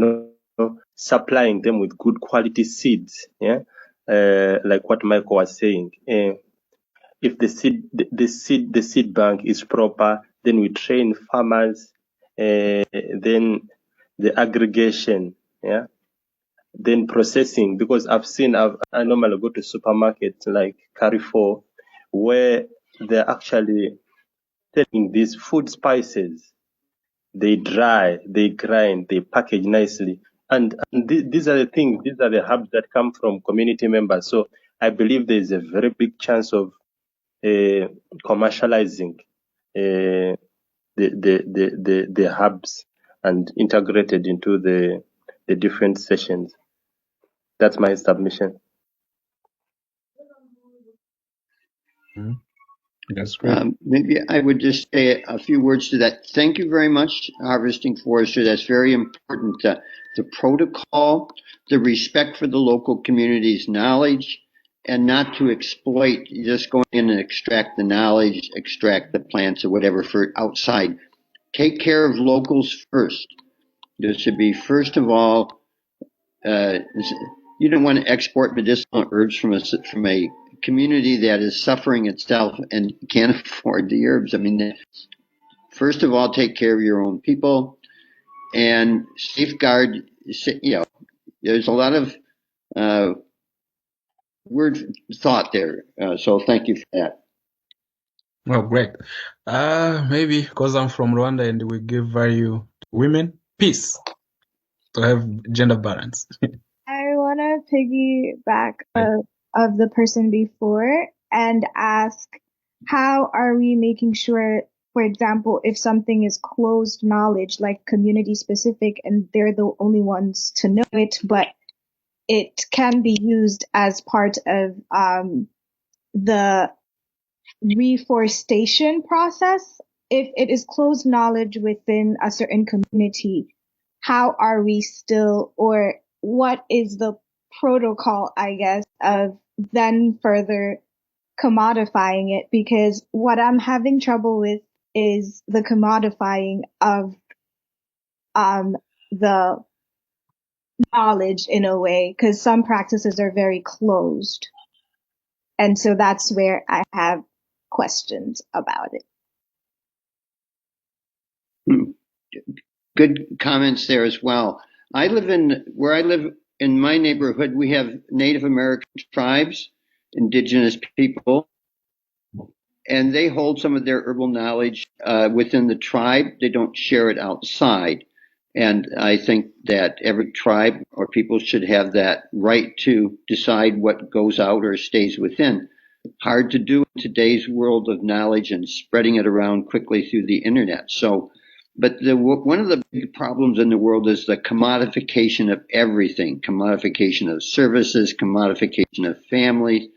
supplying them with good quality seeds. Yeah. Like what Michael was saying. If the seed bank is proper, then we train farmers, then the aggregation, yeah, then processing, because I normally go to supermarkets like Carrefour, where they're actually taking these food spices, they dry, they grind, they package nicely, And these are the things, these are the hubs that come from community members. So I believe there is a very big chance of commercializing the hubs and integrated into the different sessions. That's my submission. That's great. Maybe I would just say a few words to that. Thank you very much, Harvesting Forestry. That's very important. The protocol, the respect for the local community's knowledge, and not to exploit, just going in and extract the knowledge, extract the plants or whatever for outside. Take care of locals first. There should be, first of all, you don't want to export medicinal herbs from a community that is suffering itself and can't afford the herbs. I mean, first of all, take care of your own people and safeguard. There's a lot of word thought there. So thank you for that. Oh, great. Maybe because I'm from Rwanda and we give value to women, peace, to have gender balance. I want to piggyback of the person before and ask, how are we making sure, for example, if something is closed knowledge, like community specific, and they're the only ones to know it, but it can be used as part of the reforestation process? If it is closed knowledge within a certain community, how are we still, or what is the protocol, I guess, of then further commodifying it? Because what I'm having trouble with is the commodifying of the knowledge in a way, because some practices are very closed. And so that's where I have questions about it. Good comments there as well. Where I live in my neighborhood, we have Native American tribes, indigenous people, and they hold some of their herbal knowledge within the tribe. They don't share it outside. And I think that every tribe or people should have that right to decide what goes out or stays within. Hard to do in today's world of knowledge and spreading it around quickly through the internet. So, but one of the big problems in the world is the commodification of everything, commodification of services, commodification of families.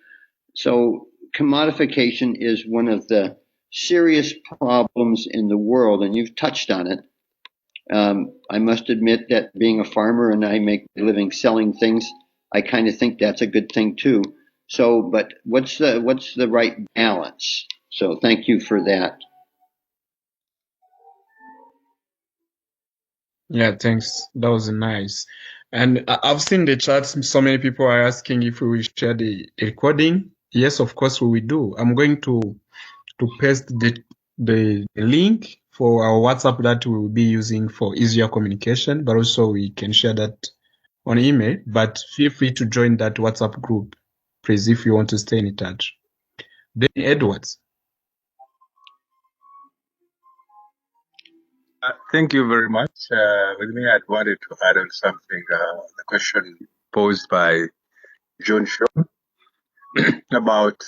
So commodification is one of the serious problems in the world, and you've touched on it. I must admit that being a farmer and I make a living selling things, I kind of think that's a good thing too. So, but what's the right balance? So thank you for that. Yeah, thanks. That was nice. And I've seen the chats. So many people are asking if we will share the recording. Yes, of course we will do. I'm going to paste the link for our WhatsApp that we will be using for easier communication, but also we can share that on email. But feel free to join that WhatsApp group, please, if you want to stay in touch. Then Edwards. Thank you very much. With me, I wanted to add on something, the question posed by John Shaw about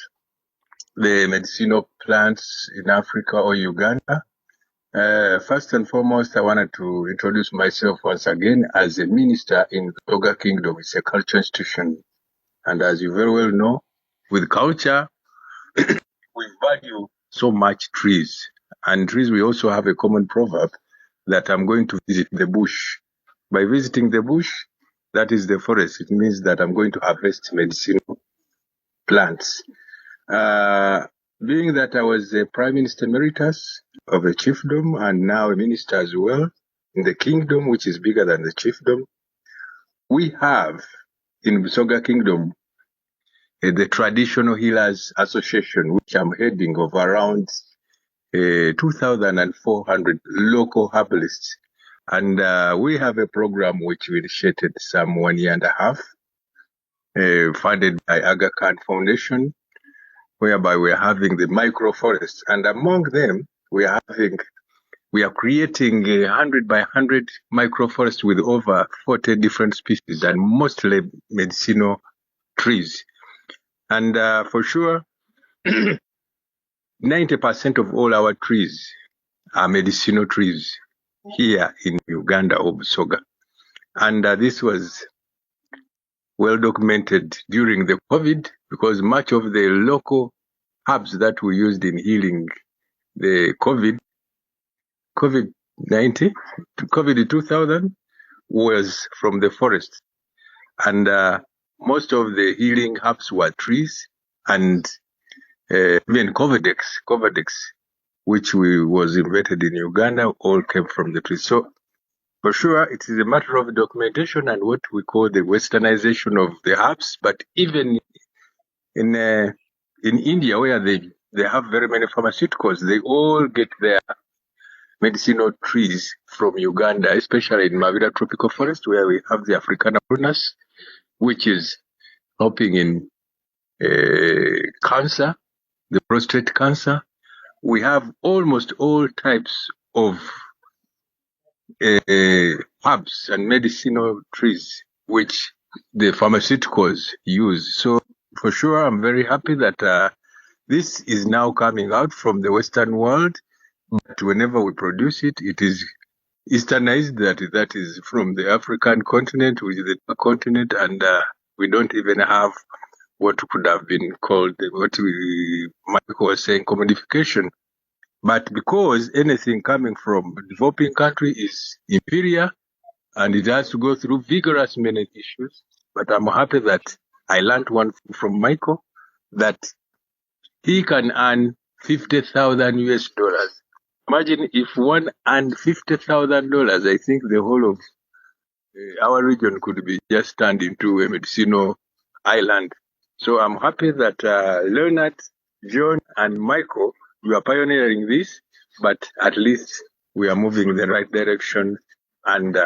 the medicinal plants in Africa or Uganda. First and foremost, I wanted to introduce myself once again as a minister in the Toga Kingdom. It's a culture institution. And as you very well know, with culture, we value so much trees. And trees, we also have a common proverb that I'm going to visit the bush. By visiting the bush, that is the forest. It means that I'm going to harvest medicinal plants. Being that I was a Prime Minister Emeritus of a chiefdom and now a minister as well in the kingdom, which is bigger than the chiefdom, we have in Musinga Kingdom the Traditional Healers Association, which I'm heading of around 2,400 local herbalists. And we have a program which we initiated some 1.5 years, funded by Aga Khan Foundation, whereby we're having the microforests. And among them, we're having we are creating 100 by 100 microforests with over 40 different species and mostly medicinal trees. And for sure, 90% of all our trees are medicinal trees here in Uganda or Busoga. And this was well documented during the COVID, because much of the local herbs that we used in healing the COVID-19, COVID-2000 was from the forest. And most of the healing herbs were trees, and even Covidex, which was invented in Uganda, all came from the trees. So for sure, it is a matter of documentation and what we call the westernization of the herbs. But even in India, where they have very many pharmaceuticals, they all get their medicinal trees from Uganda, especially in Mavira Tropical Forest, where we have the Africana prunus, which is helping in cancer, the prostate cancer. We have almost all types of herbs and medicinal trees which the pharmaceuticals use. So for sure, I'm very happy that this is now coming out from the Western world. But whenever we produce it, it is Easternized. That is from the African continent, which is the continent, and we don't even have what could have been called, what Michael was saying, commodification. But because anything coming from a developing country is inferior and it has to go through vigorous many issues, but I'm happy that I learned one from Michael, that he can earn 50,000 US dollars. Imagine if one earned $50,000, I think the whole of our region could be just turned into a medicinal island. So I'm happy that Leonard, John, and Michael, you are pioneering this, but at least we are moving in the right direction. And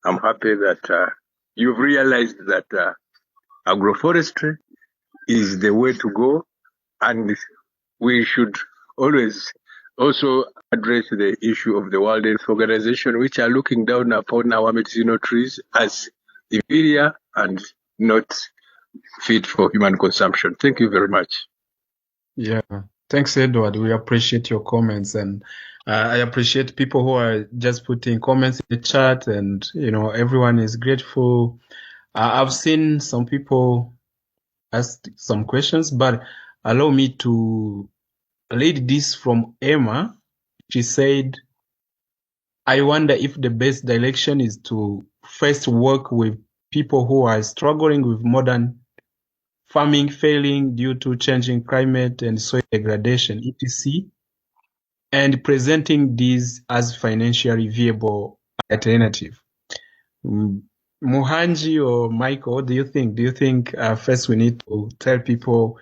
I'm happy that you've realized that agroforestry is the way to go, and we should always also address the issue of the World Health Organization, which are looking down upon our medicinal trees as inferior and not fit for human consumption. Thank you very much. Yeah, thanks, Edward. We appreciate your comments, and I appreciate people who are just putting comments in the chat, and everyone is grateful. I've seen some people ask some questions, but allow me to read this from Emma. She said, I wonder if the best direction is to first work with people who are struggling with modern farming failing due to changing climate and soil degradation, etc., and presenting these as financially viable alternative. Muhangi or Michael, what do you think? Do you think first we need to tell people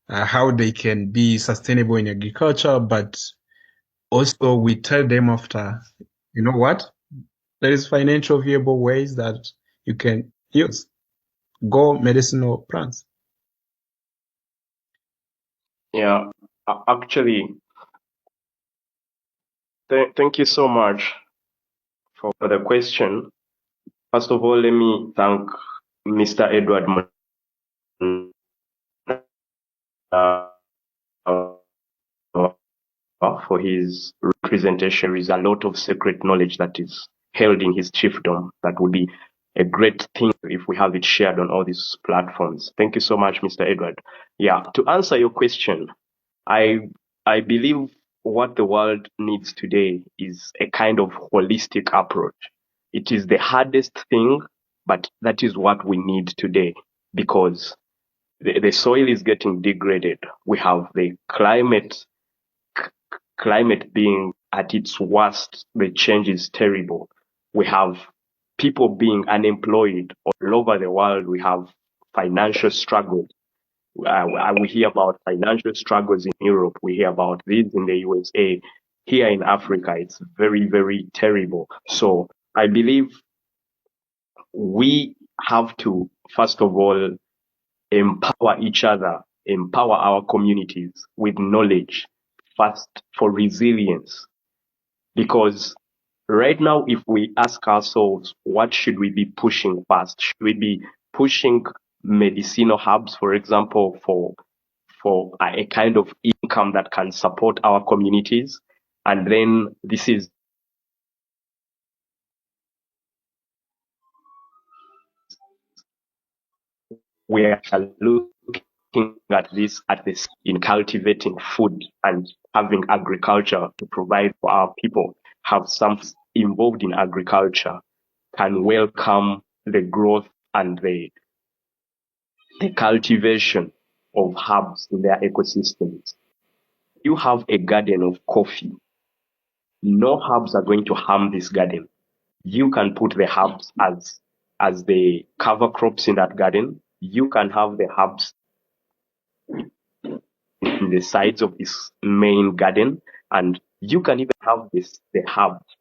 how they can be sustainable in agriculture, but also we tell them after, you know what? There is financial viable ways that you can use. Go medicinal plants. Yeah, actually, thank you so much for the question. First of all, let me thank Mr. Edward for his representation. There is a lot of secret knowledge that is held in his chiefdom that would be a great thing if we have it shared on all these platforms. Thank you so much, Mr. Edward. Yeah, to answer your question, I believe what the world needs today is a kind of holistic approach. It is the hardest thing, but that is what we need today, because the soil is getting degraded. We have the climate being at its worst. The change is terrible. We have people being unemployed all over the world. We have financial struggles. We hear about financial struggles in Europe. We hear about this in the USA. Here in Africa, it's very, very terrible. So I believe we have to, first of all, empower each other, empower our communities with knowledge, first for resilience. Because right now, if we ask ourselves, what should we be pushing first? Should we be pushing medicinal herbs, for example, for a kind of income that can support our communities? And then this is we are looking at this in cultivating food and having agriculture to provide for our people, have some involved in agriculture, can welcome the growth and the cultivation of herbs in their ecosystems. You have a garden of coffee. No herbs are going to harm this garden. You can put the herbs as the cover crops in that garden. You can have the herbs in the sides of this main garden, and you can even have the herbs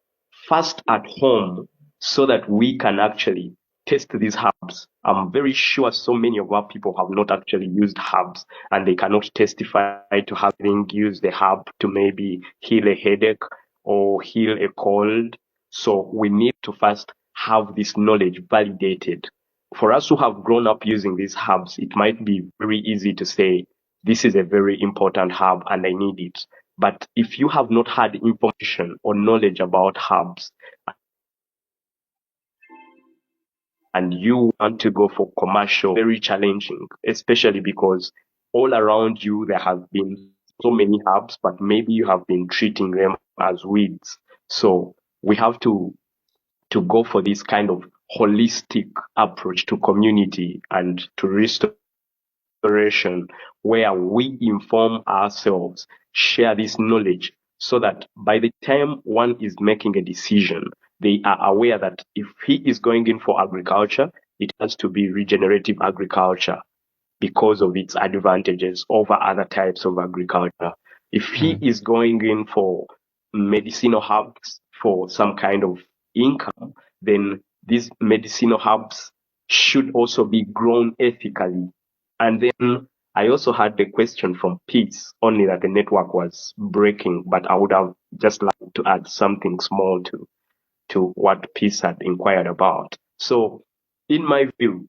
first at home so that we can actually test these herbs. I'm very sure so many of our people have not actually used herbs and they cannot testify to having used the herb to maybe heal a headache or heal a cold. So we need to first have this knowledge validated. For us who have grown up using these herbs, it might be very easy to say, this is a very important herb and I need it. But if you have not had information or knowledge about herbs and you want to go for commercial, very challenging, especially because all around you there have been so many herbs, but maybe you have been treating them as weeds. So we have to go for this kind of holistic approach to community and to restoration, where we inform ourselves, share this knowledge, so that by the time one is making a decision, they are aware that if he is going in for agriculture, it has to be regenerative agriculture because of its advantages over other types of agriculture. If he is going in for medicinal herbs for some kind of income, then these medicinal herbs should also be grown ethically. And then I also had the question from Peace, only that the network was breaking, but I would have just liked to add something small to what Peace had inquired about. So in my view,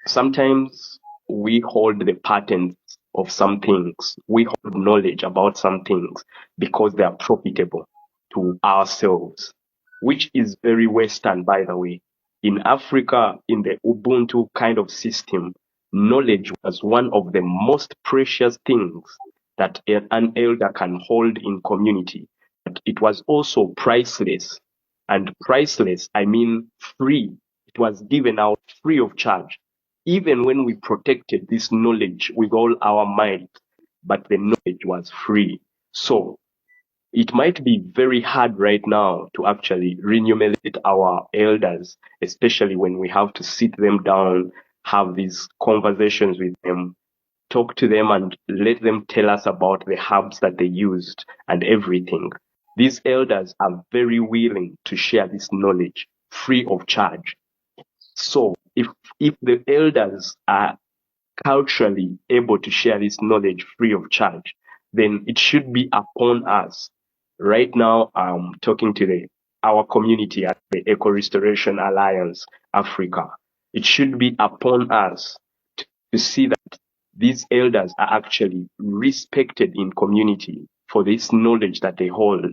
sometimes we hold the patents of some things. We hold knowledge about some things because they are profitable to ourselves, which is very Western, by the way. In Africa, in the Ubuntu kind of system, knowledge was one of the most precious things that an elder can hold in community. But it was also priceless. And priceless, I mean free. It was given out free of charge. Even when we protected this knowledge with all our might, but the knowledge was free. So it might be very hard right now to actually remunerate our elders, especially when we have to sit them down, have these conversations with them, talk to them and let them tell us about the herbs that they used and everything. These elders are very willing to share this knowledge free of charge. So if the elders are culturally able to share this knowledge free of charge, then it should be upon us. Right now, I'm talking to our community at the Ecorestoration Alliance Africa. It should be upon us to see that these elders are actually respected in community for this knowledge that they hold,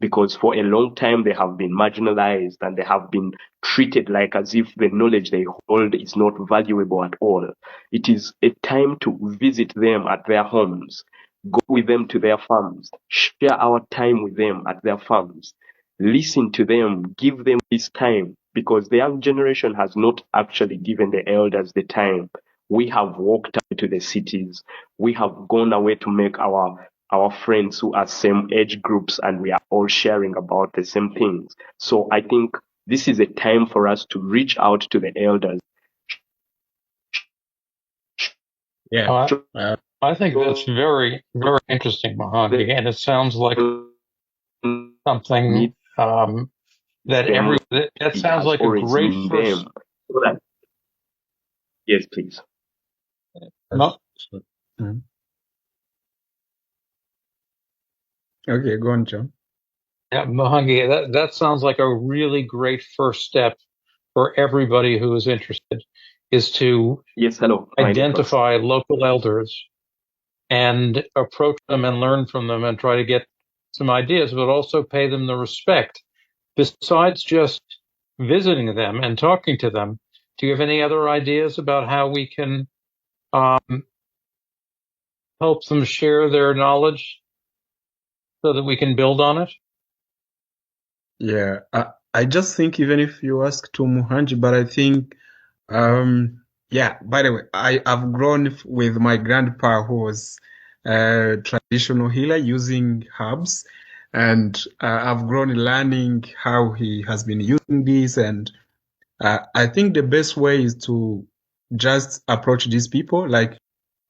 because for a long time they have been marginalized and they have been treated like as if the knowledge they hold is not valuable at all. It is a time to visit them at their homes, go with them to their farms, share our time with them at their farms, listen to them, give them this time, because the young generation has not actually given the elders the time. We have walked out to the cities. We have gone away to make our friends who are same age groups, and we are all sharing about the same things. So I think this is a time for us to reach out to the elders. Yeah. I think that's very, very interesting, Muhangi, and it sounds like something that sounds like a great first. Yes, please. No. Okay, go on, John. Yeah, Muhangi, that sounds like a really great first step for everybody who is interested, is to Yes, hello. identify local elders and approach them and learn from them and try to get some ideas, but also pay them the respect. Besides just visiting them and talking to them, do you have any other ideas about how we can help them share their knowledge so that we can build on it? Yeah, I just think even if you ask to Muhangi, but I think, yeah, by the way, I've grown with my grandpa who was a traditional healer using herbs, and I've grown learning how he has been using this, and I think the best way is to just approach these people, like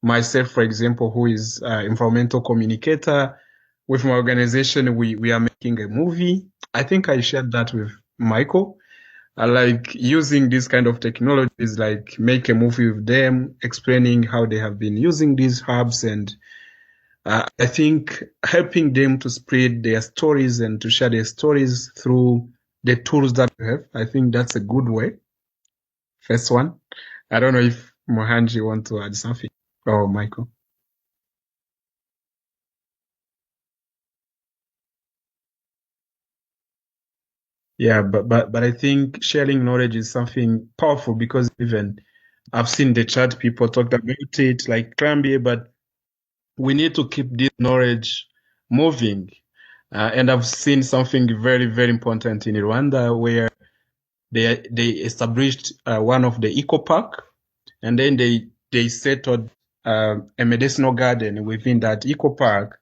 myself, for example, who is environmental communicator. With my organization, we are making a movie. I think I shared that with Michael. I like using this kind of technologies, like make a movie with them, explaining how they have been using these herbs, and I think helping them to spread their stories and to share their stories through the tools that we have. I think that's a good way. First one. I don't know if Muhangi want to add something, or Michael. Yeah, but I think sharing knowledge is something powerful, because even I've seen the chat people talk about it, like Clamby, but we need to keep this knowledge moving. And I've seen something very, very important in Rwanda, where they established one of the eco park, and then they settled a medicinal garden within that eco park.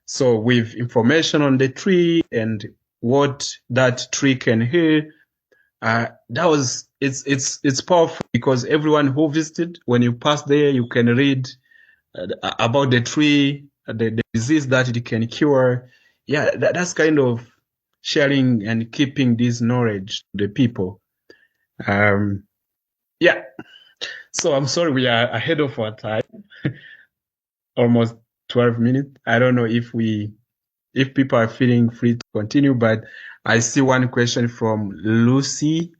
So with information on the tree and what that tree can heal, it's powerful, because everyone who visited, when you pass there, you can read about the tree, the disease that it can cure. Yeah, that's kind of sharing and keeping this knowledge to the people. Yeah. So I'm sorry, we are ahead of our time, almost 12 minutes. I don't know if people are feeling free to continue, but I see one question from Lucy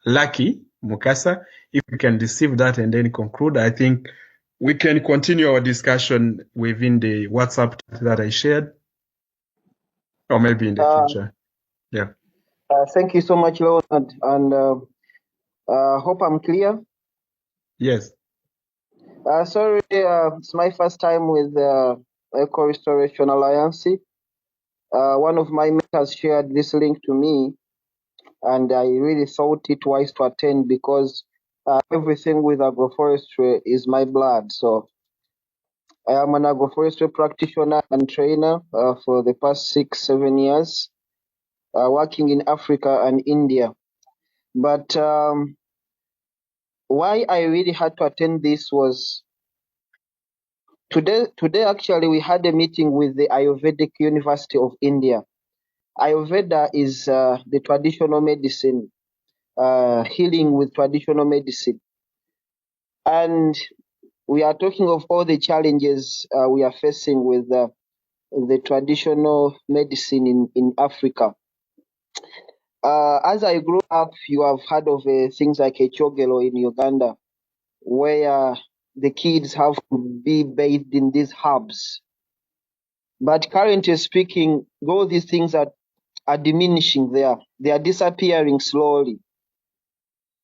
Lucky Mukasa. If we can receive that and then conclude, I think we can continue our discussion within the WhatsApp that I shared, or maybe in the future. Yeah. Thank you so much, Leonard, and hope I'm clear. Yes. Sorry, it's my first time with Ecorestoration Alliance. One of my mentors shared this link to me, and I really thought it wise to attend, because everything with agroforestry is my blood. So I am an agroforestry practitioner and trainer for the past 6-7 years, working in Africa and India. But why I really had to attend this was today actually we had a meeting with the Ayurvedic University of India. Ayurveda is the traditional medicine, healing with traditional medicine. And we are talking of all the challenges we are facing with the traditional medicine in Africa. As I grew up, you have heard of things like a chogelo in Uganda, where the kids have to be bathed in these herbs. But currently speaking, all these things are diminishing there. They are disappearing slowly.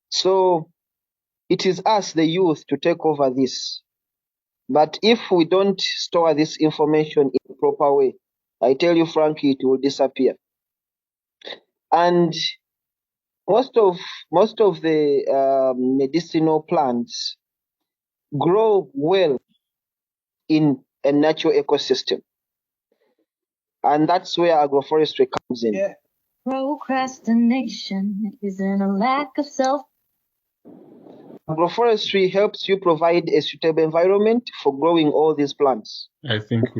So it is us, the youth, to take over this. But if we don't store this information in a proper way, I tell you frankly, it will disappear. And most of the medicinal plants grow well in a natural ecosystem. And that's where agroforestry comes in. Yeah. Procrastination isn't a lack of self. Agroforestry helps you provide a suitable environment for growing all these plants. I think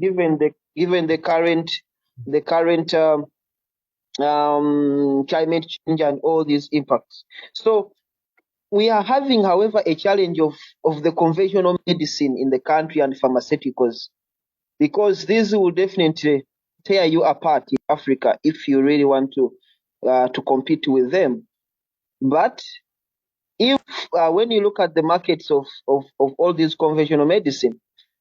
given the current climate change and all these impacts. So we are having, however, a challenge of the conventional medicine in the country and pharmaceuticals, because these will definitely tear you apart in Africa if you really want to compete with them. But if when you look at the markets of all these conventional medicine,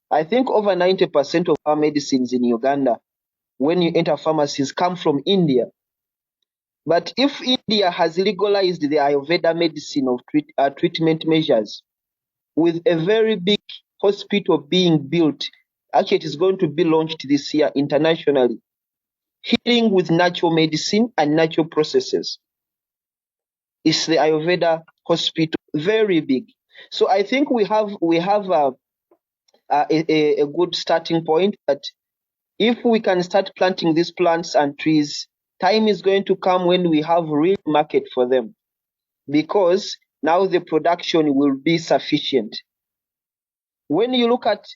I think over 90% of our medicines in Uganda, when you enter pharmacies, come from India. But if India has legalized the Ayurveda medicine of treatment measures, with a very big hospital being built, actually it is going to be launched this year internationally, healing with natural medicine and natural processes. It's the Ayurveda hospital, very big. So I think we have a good starting point. That if we can start planting these plants and trees, time is going to come when we have real market for them, because now the production will be sufficient. When you look at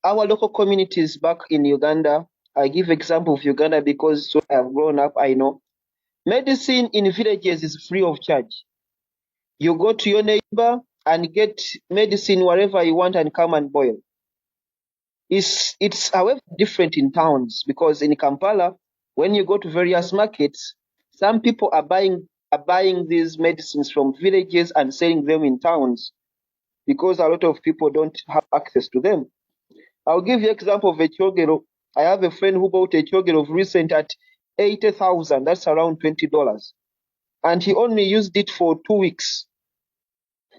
our local communities back in Uganda, I give example of Uganda because so I have grown up, I know. Medicine in villages is free of charge. You go to your neighbor and get medicine wherever you want and come and boil. It's however different in towns, because in Kampala, when you go to various markets, some people are buying these medicines from villages and selling them in towns, because a lot of people don't have access to them. I'll give you an example of a chogero. I have a friend who bought a chogero of recent at 80,000. That's around $20. And he only used it for 2 weeks.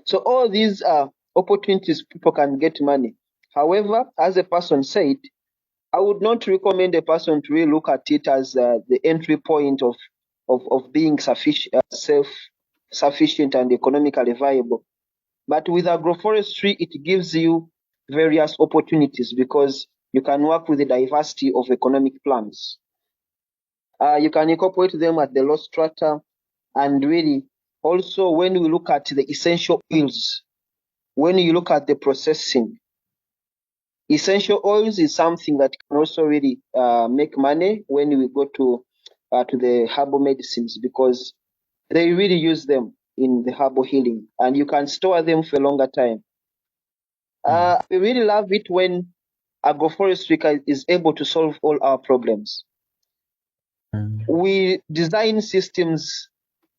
So all these are opportunities people can get money. However, as a person said, I would not recommend a person to really look at it as the entry point of being self-sufficient and economically viable. But with agroforestry, it gives you various opportunities, because you can work with the diversity of economic plants. You can incorporate them at the low strata, and really also when we look at the essential oils, when you look at the processing, essential oils is something that can also really make money when we go to the herbal medicines, because they really use them in the herbal healing, and you can store them for a longer time. We really love it when agroforestry is able to solve all our problems. We design systems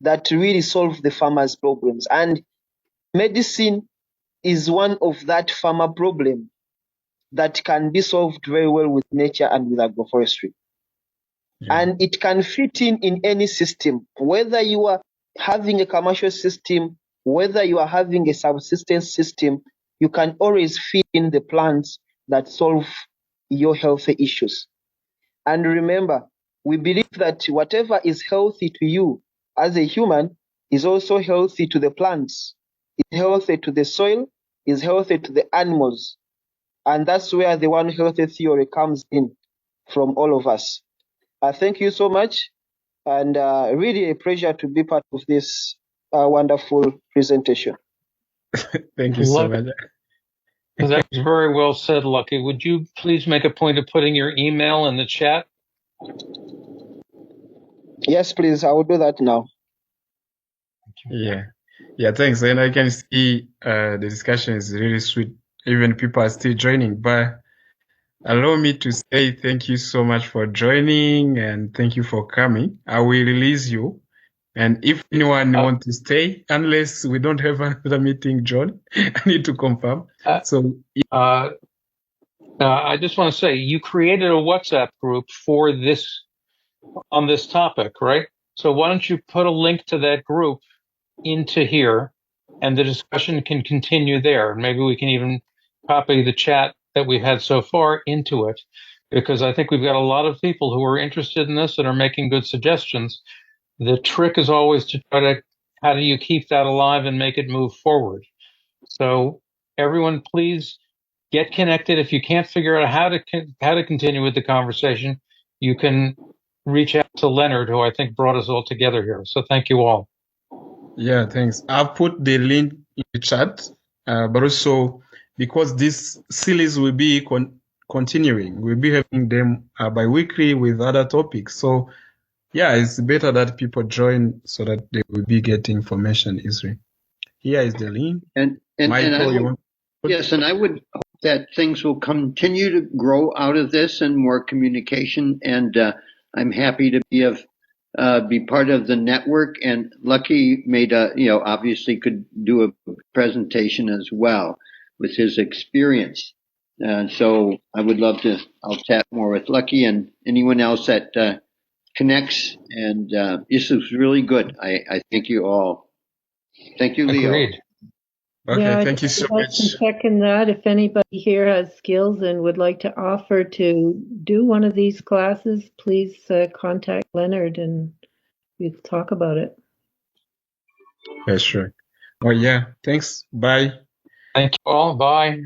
that really solve the farmers' problems, and medicine is one of that farmer problem that can be solved very well with nature and with agroforestry. And it can fit in any system, whether you are having a commercial system, whether you are having a subsistence system, you can always fit in the plants that solve your health issues. And remember, we believe that whatever is healthy to you as a human is also healthy to the plants, is healthy to the soil, is healthy to the animals. And that's where the One Health theory comes in from all of us. Thank you so much, and really a pleasure to be part of this wonderful presentation. Thank you so much. That was very well said, Lucky. Would you please make a point of putting your email in the chat? Yes, please. I will do that now. Yeah, thanks. And I can see the discussion is really sweet. Even people are still joining, but allow me to say thank you so much for joining, and thank you for coming. I will release you. And if anyone wants to stay, unless we don't have another meeting, John, I need to confirm. I just want to say, you created a WhatsApp group for this, on this topic, right? So why don't you put a link to that group into here, and the discussion can continue there. Maybe we can even copy the chat that we've had so far into it, because I think we've got a lot of people who are interested in this and are making good suggestions. The trick is always to try to, how do you keep that alive and make it move forward? So everyone, please get connected. If you can't figure out how to continue with the conversation, you can reach out to Leonard, who I think brought us all together here. So thank you all. Yeah, thanks. I'll put the link in the chat, but also because this series will be continuing, we'll be having them bi-weekly with other topics. So yeah, it's better that people join so that they will be getting information easily. Here is the link. And Michael, I would that things will continue to grow out of this and more communication. And I'm happy to be part of the network. And Lucky made obviously could do a presentation as well with his experience. So I would love to. I'll chat more with Lucky and anyone else that connects. And this is really good. I thank you all. Thank you, Leo. Agreed. Okay, Yeah, thank you so I'd like much. to second that. If anybody here has skills and would like to offer to do one of these classes, please contact Leonard and we'll talk about it. Yeah, sure. Oh, yeah. Thanks. Bye. Thank you all. Bye.